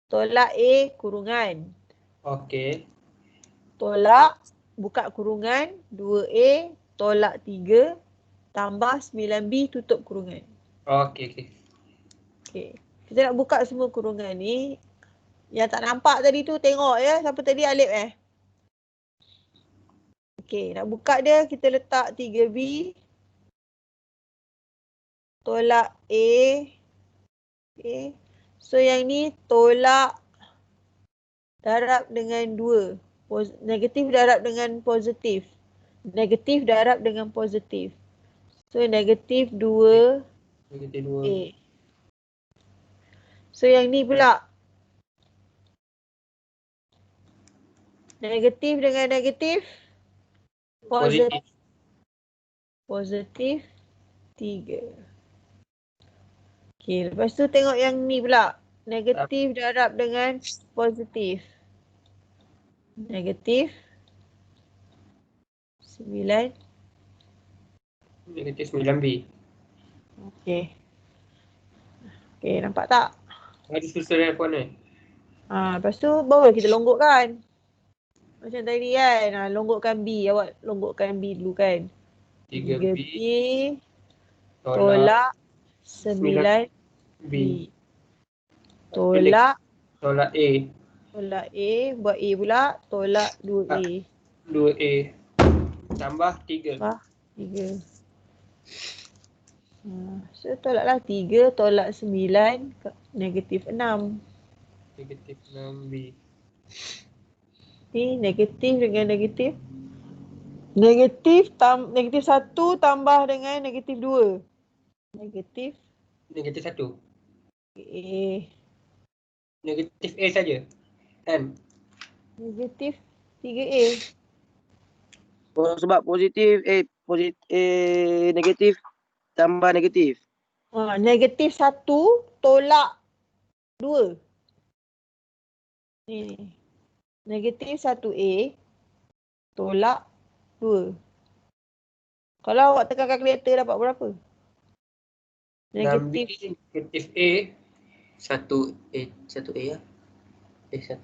Tolak A kurungan. Okey. Tolak buka kurungan 2A tolak 3 tambah 9B tutup kurungan. Okey. Okay. Kita nak buka semua kurungan ni. Yang tak nampak tadi tu tengok ya. Siapa tadi Alif Okay, nak buka dia kita letak 3B tolak A. Okay. So yang ni tolak darab dengan 2. Negatif darab dengan positif. Negatif darab dengan positif. So negatif 2 A. So yang ni pula. Negatif dengan negatif. Positif 3. Okay, lepas tu tengok yang ni pula. Negatif darab dengan positif. Negatif 9. Negatif 9B. Okay, nampak tak? Ada susun yang puan ni. Lepas tu baru kita longgokkan. Macam tadi kan. Longgokkan B. Awak longgokkan B dulu kan. 3B tolak 9B. Tolak A. Tolak A. Buat A pula. Tolak 2A. 2A. Tambah 3. 3. So tolaklah 3 tolak 9 negatif 6. Negatif 6B. Ni negatif dengan negatif. Negatif 1 tambah dengan negatif 2. Negatif 1. A. Negatif A saja. Kan? Negatif 3A. Sebab negatif tambah negatif. Negatif 1 tolak 2. Ni. Negatif 1A tolak 2. Kalau awak tekan kalkulator dapat berapa? Negatif A. 1A ya. 1.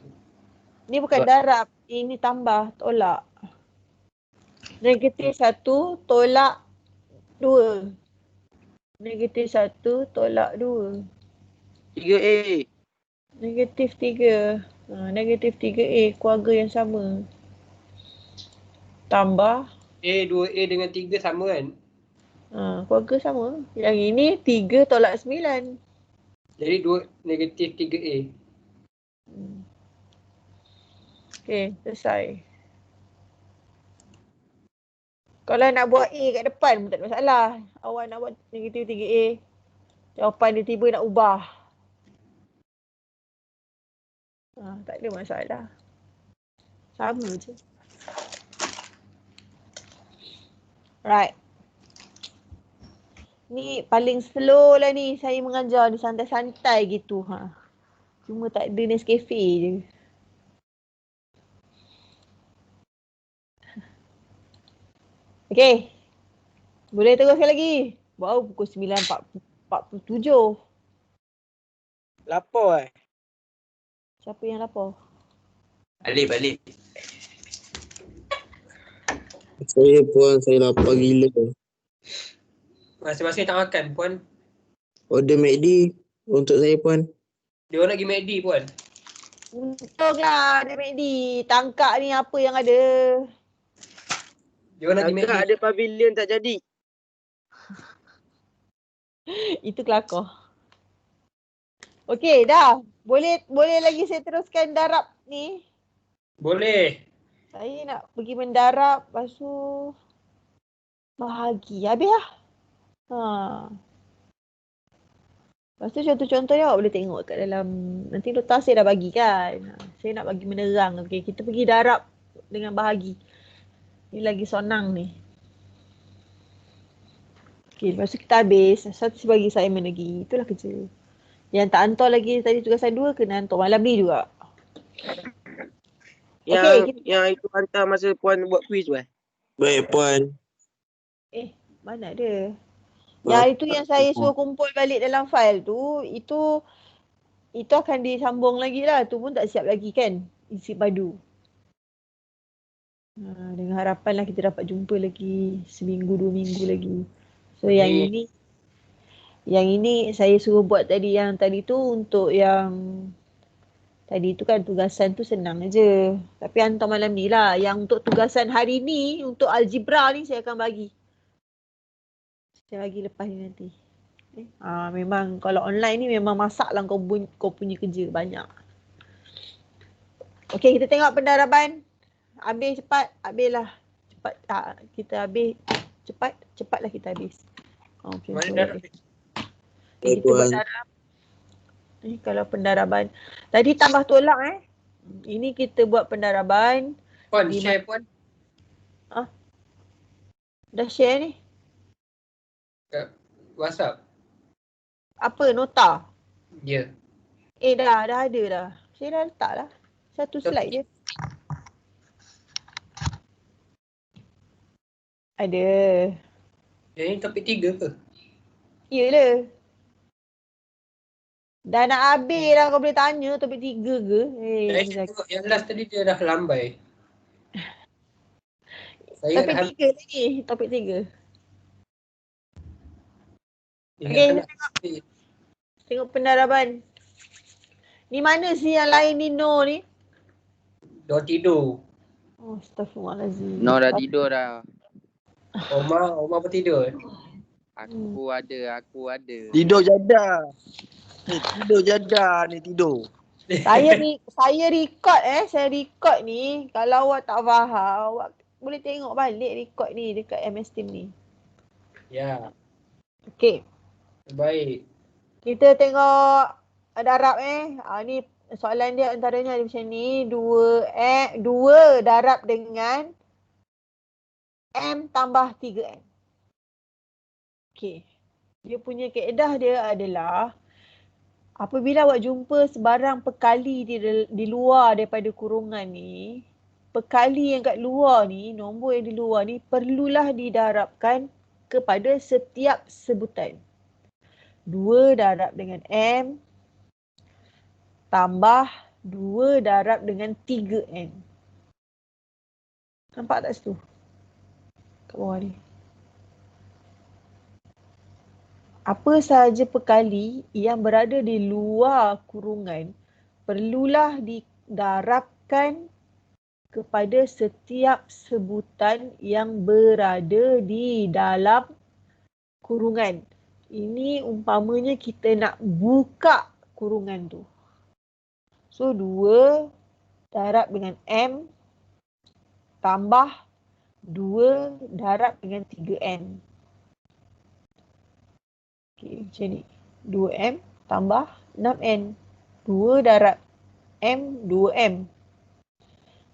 Ni bukan darab. Ini tambah tolak. Negatif 1 tolak 2. Negatif 1 tolak 2. 3A. Negatif 3. Negatif 3A. Keluarga yang sama. Tambah. A, 2A dengan 3 sama kan? Keluarga sama. Yang ini 3 tolak 9. Jadi negatif 3A. Okay, selesai. Kalau nak buat A kat depan pun tak ada masalah. Awak nak buat negatif 3A. Jawapan dia tiba nak ubah. Tak ada masalah. Sama je. Right. Ni paling slow lah ni saya mengajar ni, santai-santai gitu. Cuma tak ada Nescafe je. Okay. Boleh teruskan lagi. Baru pukul 9.47. Lapar Siapa yang lapar? Alif. Saya puan, saya lapar gila. Masing-masing tak makan puan. Order McD untuk saya puan. Dia orang nak pergi McD puan. Untunglah ada McD. Tangkak ni apa yang ada. Dia orang nak pergi McD. ada pavilion tak jadi. Itu kelakar. Okey, dah. Boleh lagi saya teruskan darab ni. Boleh. Saya nak pergi mendarab, lepas tu bahagi. Habis lah. Ha. Lepas tu contoh-contohnya awak boleh tengok kat dalam, nanti nota saya dah bagi kan. Saya nak bagi menerang. Okey, kita pergi darab dengan bahagi. Ni lagi sonang ni. Okey, lepas tu kita habis. Satu bagi assignment lagi. Itulah kerja. Yang tak hantar lagi tadi tugasan 2 kena hantar malam ni juga. Yang itu hantar masa puan buat quiz tu Baik puan. Mana ada? Yang itu yang saya suruh kumpul balik dalam file tu, itu akan disambung lagi lah. Tu pun tak siap lagi kan, isi padu. Dengan harapan lah kita dapat jumpa lagi seminggu 2 minggu lagi. So yang ini saya suruh buat tadi, yang tadi tu untuk yang tadi tu kan tugasan tu senang aje. Tapi hantar malam ni lah. Yang untuk tugasan hari ni, untuk algebra ni saya akan bagi. Saya bagi lepas ni nanti. Memang kalau online ni memang masak lah kau punya kerja banyak. Okey, kita tengok pendaraban. Habis cepat, habislah. Cepat kita habis cepatlah kita habis. Okey. Mana darab? Kita buat darab. Ni kalau pendaraban. Tadi tambah tolak Ini kita buat pendaraban. Puan, share puan. Dah share ni. Kat WhatsApp. Apa nota? Ya. Dah ada dah. Saya dah letak lah. Satu slide je. Ada. Yang ni topik 3 ke? Iyalah. Dah nak habis dah, kau boleh tanya topik 3 ke? Saya tengok yang last tadi dia dah lambai. Saya Topik 3 lagi. Topik 3. Okey, Tengok pendaraban. Ni mana sih yang lain ni no ni? dah tidur. Astaghfirullahalazim. No dah tidur dah. Omar pun tidur. Aku ada. Tidur jadah. Tidur jadah ni tidur. Saya record saya record ni. Kalau awak tak faham, awak boleh tengok balik record ni dekat MS Team ni. Ya. Okey. Baik. Kita tengok darab ni soalan dia antaranya ada macam ni. 2 darab dengan M tambah 3M. Okey. Dia punya kaedah dia adalah apabila awak jumpa sebarang pekali di luar daripada kurungan ni, pekali yang kat luar ni, nombor yang di luar ni perlulah didarabkan kepada setiap sebutan. 2 darab dengan M tambah 2 darab dengan 3M. Nampak tak situ? Kat bawah ni. Apa sahaja pekali yang berada di luar kurungan perlulah didarabkan kepada setiap sebutan yang berada di dalam kurungan. Ini umpamanya kita nak buka kurungan tu. So 2 darab dengan M tambah 2 darab dengan 3M. Okey, macam ni. 2M tambah 6N. 2 darab M, 2M.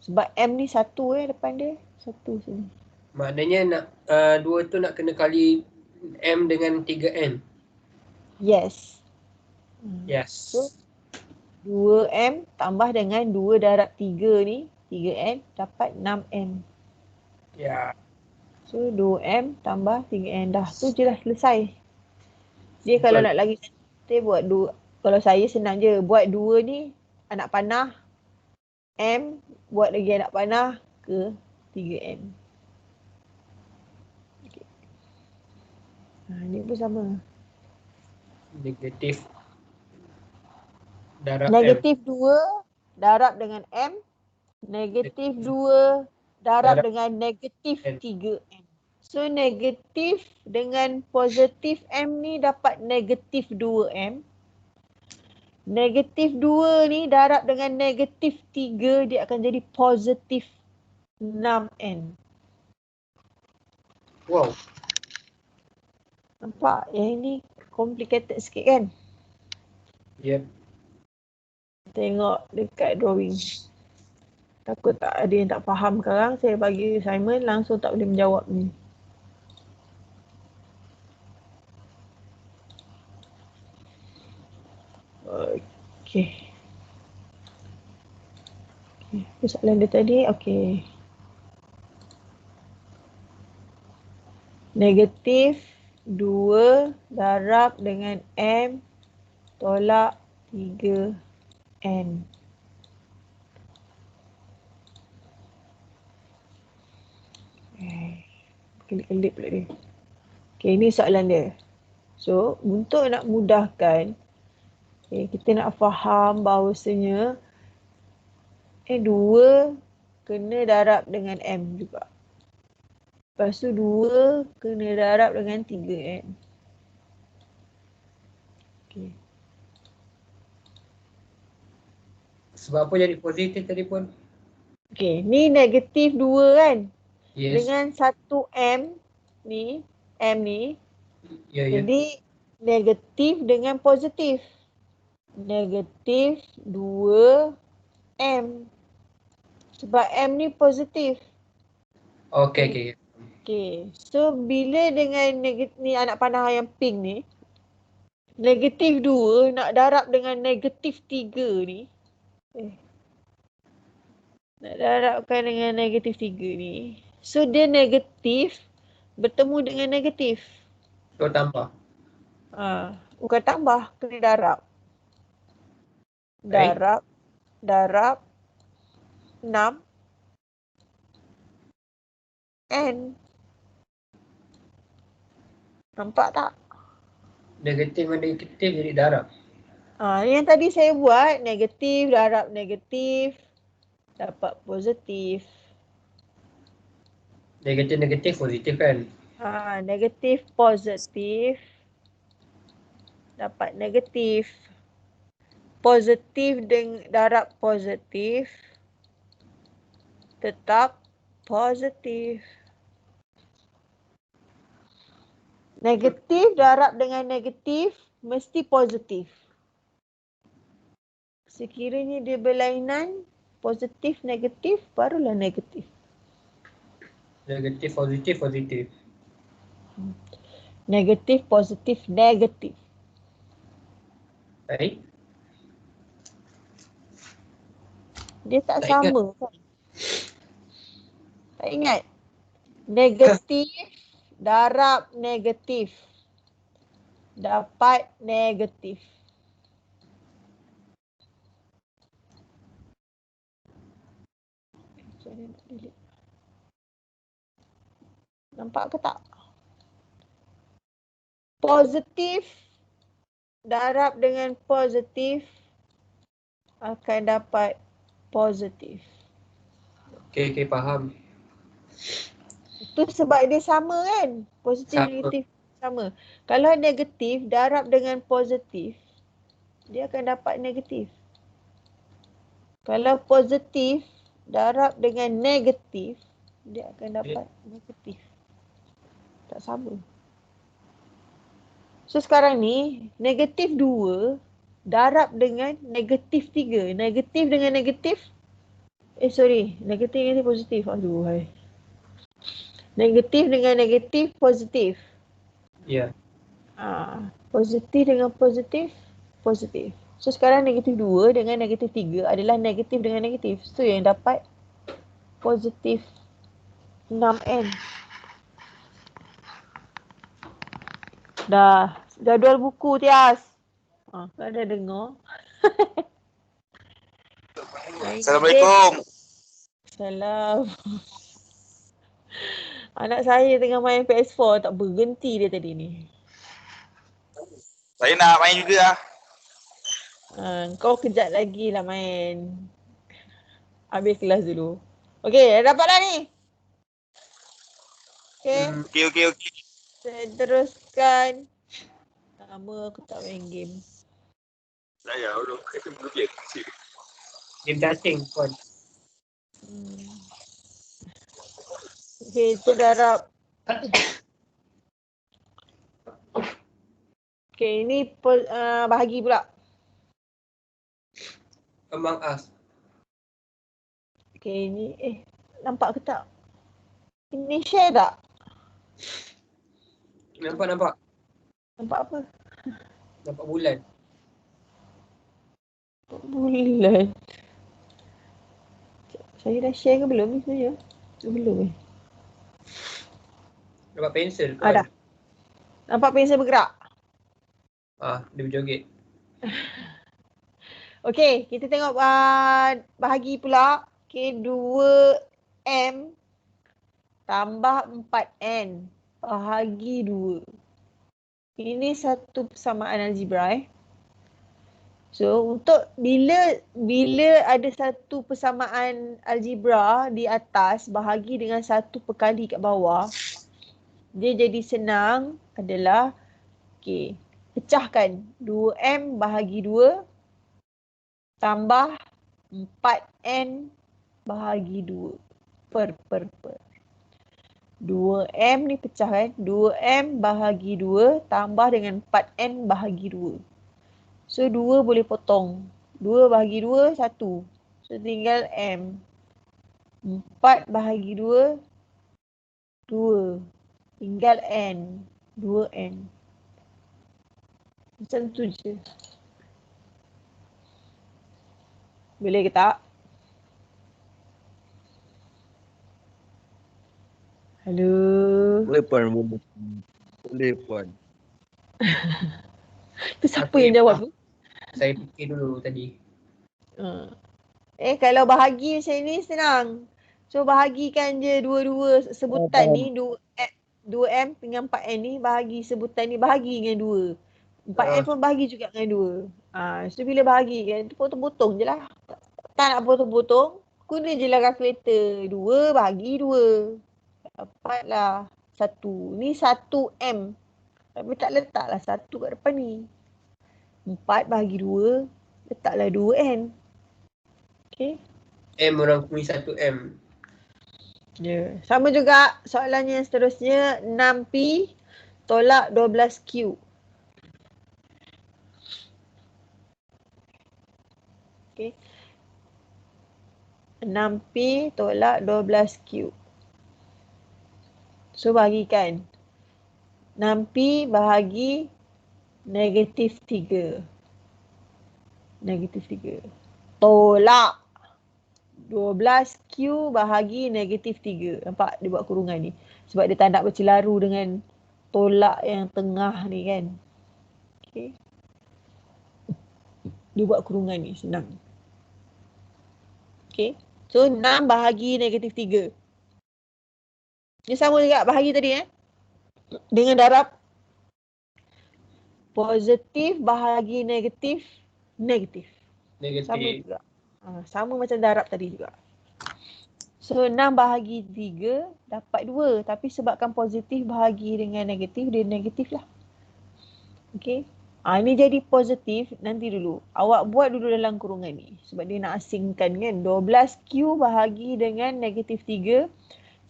Sebab M ni 1 depan dia. 1 sini. Maknanya nak 2 tu nak kena kali M dengan 3N. Yes. Yes. So 2M tambah dengan 2 darab 3 ni, 3N dapat 6M. Ya. So 2M tambah 3N dah. Tu je dah selesai. Dia kalau nak lagi kita buat 2. Kalau saya senang je. Buat 2 ni anak panah. M buat lagi anak panah ke 3M. Okay. Ni pun sama. Negatif darab Negatif 2 darab dengan M. Negatif 2 darab dengan negatif 3M. So negatif dengan positif M ni dapat negatif 2M. Negatif 2 ni darab dengan negatif 3 dia akan jadi positif 6n. Wow. Nampak? Yang ini complicated sikit kan? Yep. Tengok dekat drawing. Takut tak ada yang tak faham sekarang. Saya bagi assignment langsung tak boleh menjawab ni. Okey. Apa soalan dia tadi? Okey. Negatif 2 darab dengan M tolak 3N. Kelip-kelip pula dia. Okey, ini soalan dia. So, untuk nak mudahkan, kita nak faham bahawasanya 2 kena darab dengan M juga. Lepas tu 2 kena darab dengan 3N. Okey. Sebab apa jadi positif tadi pun? Okey, ni negatif 2 kan? Yes. Dengan 1M ni, M ni, Ya, ya. jadi negatif dengan positif. Negatif 2M. Sebab M ni positif. Okey, okey. Okay. So, bila dengan ni anak panah yang pink ni, negatif 2 nak darab dengan negatif 3 ni. Nak darabkan dengan negatif 3 ni. So, dia negatif bertemu dengan negatif. So, tambah. Bukan tambah, kena darab. Baik. Darab 6 N. Nampak tak? Negatif dengan negatif jadi darab. Yang tadi saya buat negatif darab negatif dapat positif. Negatif positif kan? Negatif positif dapat negatif. Positif dengan darab positif tetap positif. Negatif darab dengan negatif mesti positif. Sekiranya dia berlainan positif negatif barulah negatif. Negatif positif positif. Negatif positif negatif. Baik. Dia tak Tak sama kan? Tak ingat? Negatif darab negatif dapat negatif. Nampak ke tak? Positif darab dengan positif akan dapat positif. Okey, okey, faham. Itu sebab dia sama kan? Positif Sama. negatif sama. Kalau negatif darab dengan positif, dia akan dapat negatif. Kalau positif darab dengan negatif, dia akan dapat negatif. Tak sama. So sekarang ni, negatif 2 darab dengan negatif 3. Negatif dengan negatif. Negatif dengan positif. Aduh, hai. Negatif dengan negatif, positif. Ya. Positif dengan positif, positif. So sekarang negatif 2 dengan negatif 3 adalah negatif dengan negatif. So yang dapat positif 6N. Dah jadual buku Tias. Kau dah dengar. Assalamualaikum. Salam. Anak saya tengah main PS4 tak berhenti dia tadi ni. Saya nak main juga lah. Kau kejap lagi lah main. Habis kelas dulu. Okey, dah dapat dah ni. Okey. Okey. Saya teruskan. Lama aku tak main game. Saya dulu kata berbiak. Game chatting pun. Okay, kita darab. Okay, ini bahagi pula. Among Us. Okay, ini nampak ke tak? Ini share tak? Nampak. Nampak apa? Nampak bulan. Bulan. Saya dah share ke belum ni sebenarnya? Belum Nampak pensel pun. Ada. Nampak pensel bergerak? Dia berjoget. Okay, kita tengok bahagi pula. Okay, 2M tambah 4N bahagi 2. Ini satu persamaan algebra So, untuk bila ada satu persamaan algebra di atas bahagi dengan satu perkali kat bawah, dia jadi senang adalah pecahkan 2M bahagi 2 tambah 4N bahagi 2 per. 2M ni pecah kan? 2M bahagi 2 tambah dengan 4N bahagi 2. So 2 boleh potong. 2 bahagi 2, 1. So tinggal M. 4 bahagi 2, 2. Tinggal N. 2N. Macam tu je. Boleh ke tak? Hello. Boleh puan. Boleh puan. Tu siapa yang jawab tu? Saya fikir dulu tadi. Kalau bahagi macam ni senang. So bahagikan je dua-dua sebutan ni 2M dengan 4N ni bahagi sebutan ni bahagi dengan 2. 4N pun bahagi juga dengan 2. So bila bahagi kan tu potong-potong je lah. Tak nak potong-potong, guna je lah kalkulator. 2 bahagi 2. Dapatlah 1. Ni 1M. Tapi tak letaklah 1 kat depan ni. 4 bahagi 2, letaklah 2N. Okay. M orang kuih 1M. Ya. Sama juga soalannya yang seterusnya. 6P tolak 12Q. Okay. 6P tolak 12Q. So bahagikan. 6P bahagi negatif 3. Negatif 3. Tolak 12Q bahagi negatif 3. Nampak dia buat kurungan ni. Sebab dia tak nak bercelaru dengan tolak yang tengah ni kan. Okay. Dia buat kurungan ni senang. Okay. So 6 bahagi negatif 3. Dia sama juga bahagi tadi dengan darab positif bahagi negatif. Sama juga. Sama macam darab tadi juga. So 6 bahagi 3 dapat 2. Tapi sebabkan positif bahagi dengan negatif, dia negatif lah. Okay. Ini jadi positif. Nanti dulu. Awak buat dulu dalam kurungan ni. Sebab dia nak asingkan kan. 12Q bahagi dengan negatif 3.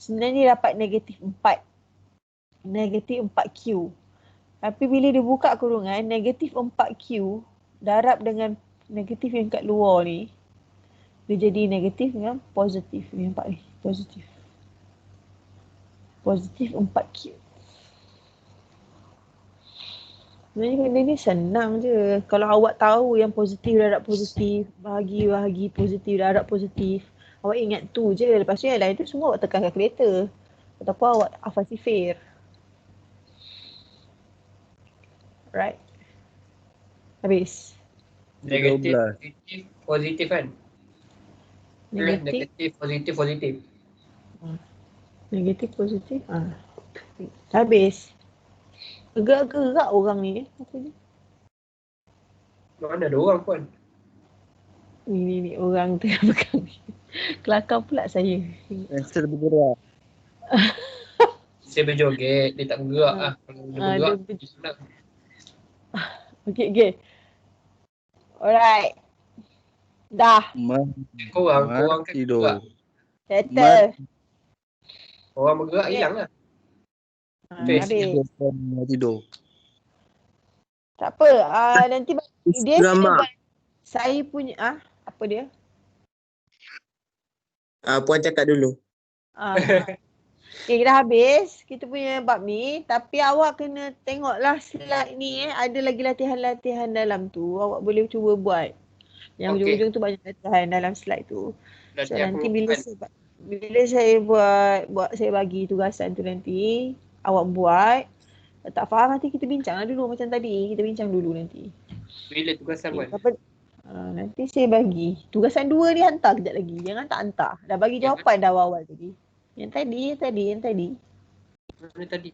Sebenarnya dapat negatif 4. Negatif 4Q. Tapi bila dia buka kurungan, negatif 4Q darab dengan negatif yang kat luar ni, dia jadi negatif dengan positif. Ni nampak ni. Positif. Positif 4Q. Sebenarnya benda ni senang je. Kalau awak tahu yang positif darab positif, bahagi positif darab positif, awak ingat tu je. Lepas tu yang lain tu semua awak tekan kalkulator. Ataupun awak hafal sifir. Right. Habis. Negatif, positif kan? Negatif. Negatif, positif. Negatif, positif. Habis. Gerak-gerak orang ni. Apa ni? Mana ada orang pun. Ni orang tengah pegang. Kelakar pula saya. Pensel bergerak. Saya berjoget, dia tak bergerak lah. Kalau dia bergerak, dia senang. Okay. Alright. Dah. Korang kan tidur. bergerak. Settle. Orang bergerak Okay. hilang lah. Habis. Tidur. Tak apa. Nanti dia Drama. buat saya punya apa dia? Puan cakap dulu. Okay, kita habis kita punya bab ni, tapi awak kena tengoklah slide ni ada lagi latihan-latihan dalam tu. Awak boleh cuba buat. Yang Okey. ujung-ujung tu banyak latihan dalam slide tu. So Latihan nanti pengukuhan. bila saya buat saya bagi tugasan tu nanti awak buat. Tak faham nanti kita bincang lah dulu macam tadi. Kita bincang dulu nanti. Bila tugasan buat? Nanti saya bagi. Tugasan 2 ni hantar kejap lagi. Jangan tak hantar. Dah bagi jawapan dah awal tadi. Yang tadi. Mana tadi?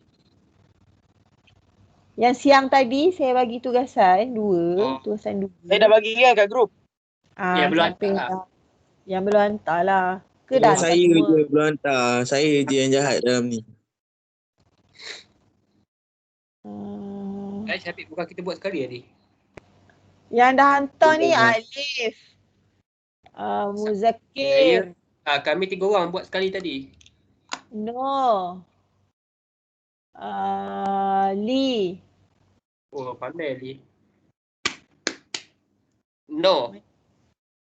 Yang siang tadi saya bagi tugasan 2. Tugasan 2. Saya dah bagi kan kat grup. Yang belum siapa hantar yang yang belum hantar lah. Ke dah hantar Saya semua? je belum hantar. Saya je yang jahat dalam ni. Syafiq bukan kita buat sekali tadi. Yang dah hantar ni Alif. Muzakir. Kami 3 orang buat sekali tadi. No. Lee. Oh, pandai Ali. No.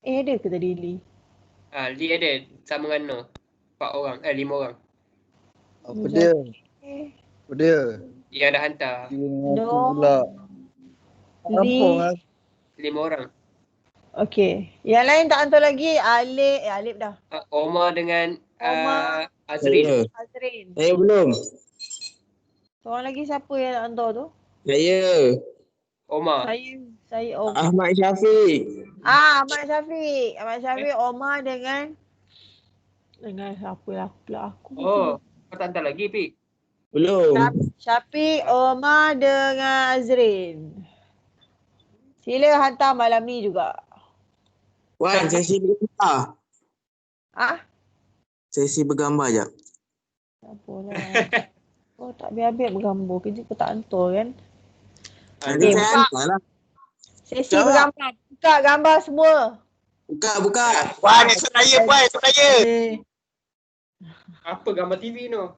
Ada ke tadi Lee? Lee ada sama dengan No. 4 orang, 5 orang. Apa dia? Apa dia? Yang dah hantar. No. Pula. Kampung Lee. lah. 5 orang. Okey. Yang lain tak hantar lagi. Alif dah. Omar dengan Omar. Azrin. Azrin. Saya belum. Seorang lagi siapa yang nak hantar tu? Saya. Omar. Saya Omar. Ahmad Syafiq. Ahmad Syafiq. Omar dengan siapa lah pula aku. Oh, kau tak hantar lagi, Pik? Belum. Syafiq, Omar dengan Azrin. Sila hantar malam ni juga. Wan, sesi bergambar. Sesi bergambar jap. Tak apalah. Kau tak habis-habis bergambar. Kerja kau tak hantar kan? Nanti saya hantar lah. Sesi bergambar. Buka gambar semua. Buka. Puan, esok raya puan, esok raya. Apa gambar TV no?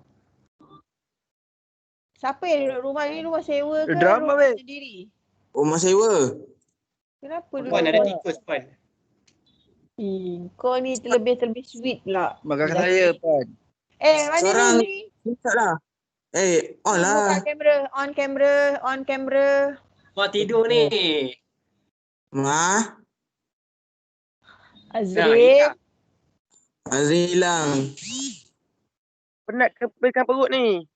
Siapa yang duduk rumah ni? Rumah sewa ke? Drama, Rumah weh. sendiri? Rumah sewa. Kenapa duduk Puan ada rumah? tikus, Puan. Kau ni terlebih sweet pula. Makan saya, Puan. Mana Seorang ni? buka lah. On lah. Buka kamera. On kamera. Mak tidur ni. Ma, Azrin. Azrin hilang. Penat kepalkan perut ni.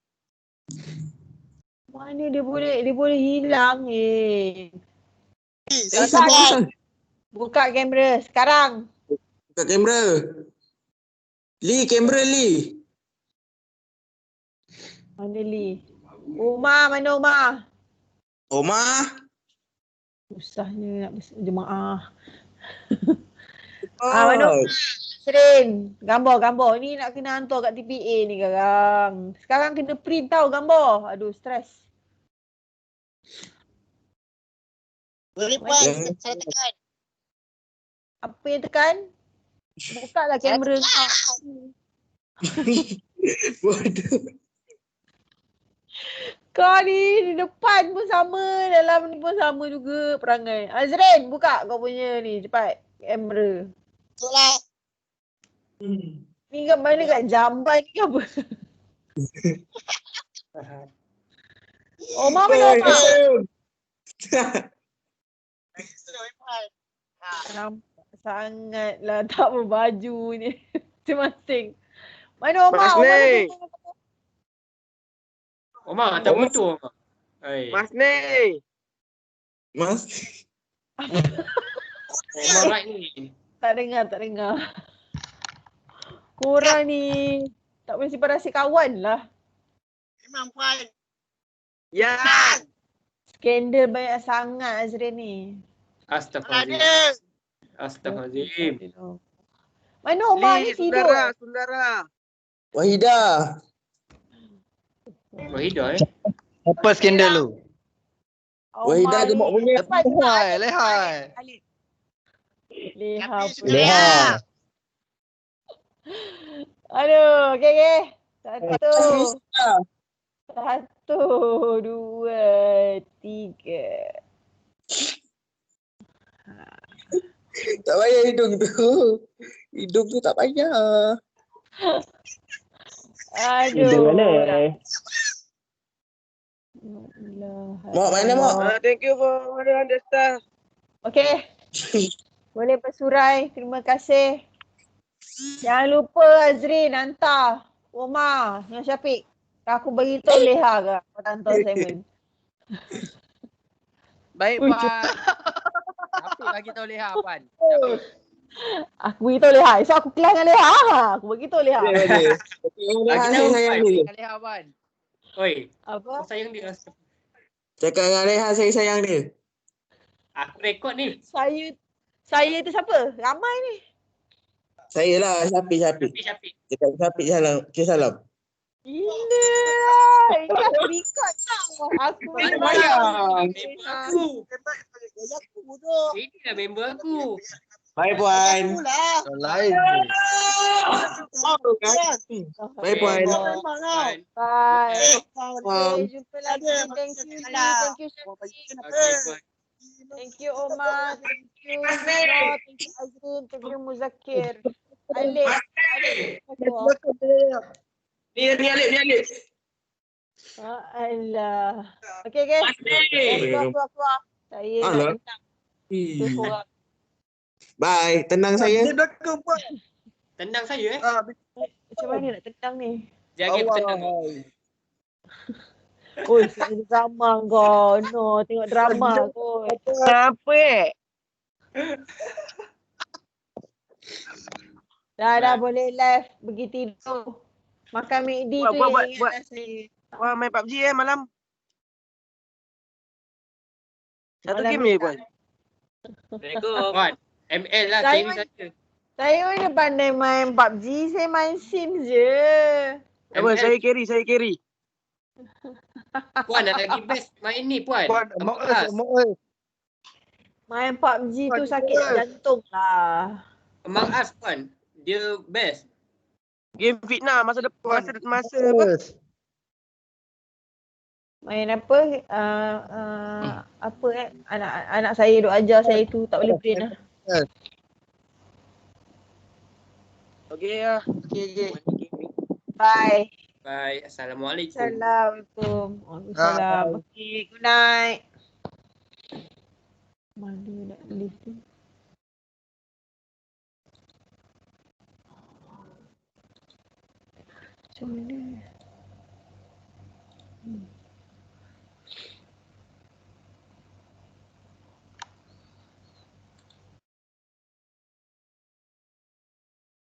Mana dia boleh hilang Sabar. Buka kamera sekarang. Buka kamera. Kamera Lee. Mana Lee? Mana Umar? Omar. Susahnya nak berjemaah. Oh. Mana Azrin? Gambar. Ni nak kena hantar kat TPA ni sekarang. Sekarang kena print tau gambar. Aduh, stres. Boleh puan, saya tekan. Apa yang tekan? Buka lah kamera kau. Bodoh. Kau ni di depan pun sama, dalam ni pun sama juga perangai. Azrin, buka kau punya ni cepat kamera. Itulah. Ni kat mana kat jamban ni ke apa? Omar mana Omar? Nampak sangatlah tak berbaju ni. Masing-masing. Mana Omar? Mas ni. Omar, tak betul. Mas ni. Mas. Omar right ni. Tak dengar. Korang ni tak boleh simpan rahsia kawan lah. Memang puan. Ya. Skandal banyak sangat Azrin ni. Astaghfirullahaladzim. Astaghfirullahaladzim. Mana Omar ni tidur? Sundara. Wahidah. Wahidah Apa skandal lu? Wahidah gemuk punya. Lehai. Leha Tapi pula. suka Leha. Aduh, okey. Satu. Ah, Satu, dua, tiga. tak payah hidung tu. Hidung tu tak payah. Aduh. Hidung mana? Mak, mana mak? Thank you for 100 star. Okey. Boleh bersurai. Terima kasih. Jangan lupa Azrin hantar Omar dengan Syafiq. Aku beritahu Leha ke kau tak hantar assignment. Baik Ui, Puan. Apa bagi tahu Leha Puan? Syafiq. Aku beritahu Leha. Esok aku kelas dengan Leha. Aku beritahu Leha. Boleh. Bagi Saya tahu sayang Puan. dia. Dengan Leha Puan. Oi, Apa? kau sayang dia. Cakap dengan Rehan saya sayang dia. Aku rekod ni. Saya tu siapa? Ramai ni. Saya lah, Syafiq. Syafiq. Cakap Syafiq salam. Salam. Gila lah. Ini aku record tau. Aku Member bayar. aku. Aku tu. Ini dah member aku. Bye Puan. Aku lah. Yang lain. Bye Puan. Memang kau. Puan. Bye. Puan. Okay, jumpa lagi. Thank you. Thank you Syafiq. Okey Puan. Thank you Omar. Thank you Nur. Thank you Azrin. Thank you Muzakir. Alif. Ni Alif. Alah. Okay guys. Keluar. Saya nak Alah. tentang tu korang. Bye. Tenang saya. Di belakang Puan. Tendang saya Macam mana nak tentang ni? Jaga tendang. Oi, saya drama kau. No, tengok drama kau. Apa Dah boleh live pergi tidur. Makan McD tu Buat. yang ingatkan saya. Wah, main PUBG malam. Satu Malam game ni je Puan. Assalamualaikum. Puan. ML lah, Saya carry saja. Saya mana pandai main PUBG, saya main Sims je. Apa, saya carry. Puan dah lagi best main ni Puan. Puan, Among mak Us. oi. Main PUBG tu sakit jantung lah. Among Us Puan. Dia best. Game fitnah masa depan. Masa apa? Terus. Main apa? Anak saya duk ajar saya tu tak boleh brain lah. Okey lah. Okey. Bye. Bye. Assalamualaikum. Assalamualaikum. Waalaikumsalam. Okay, good night. Mana nak leave tu? Macam mana?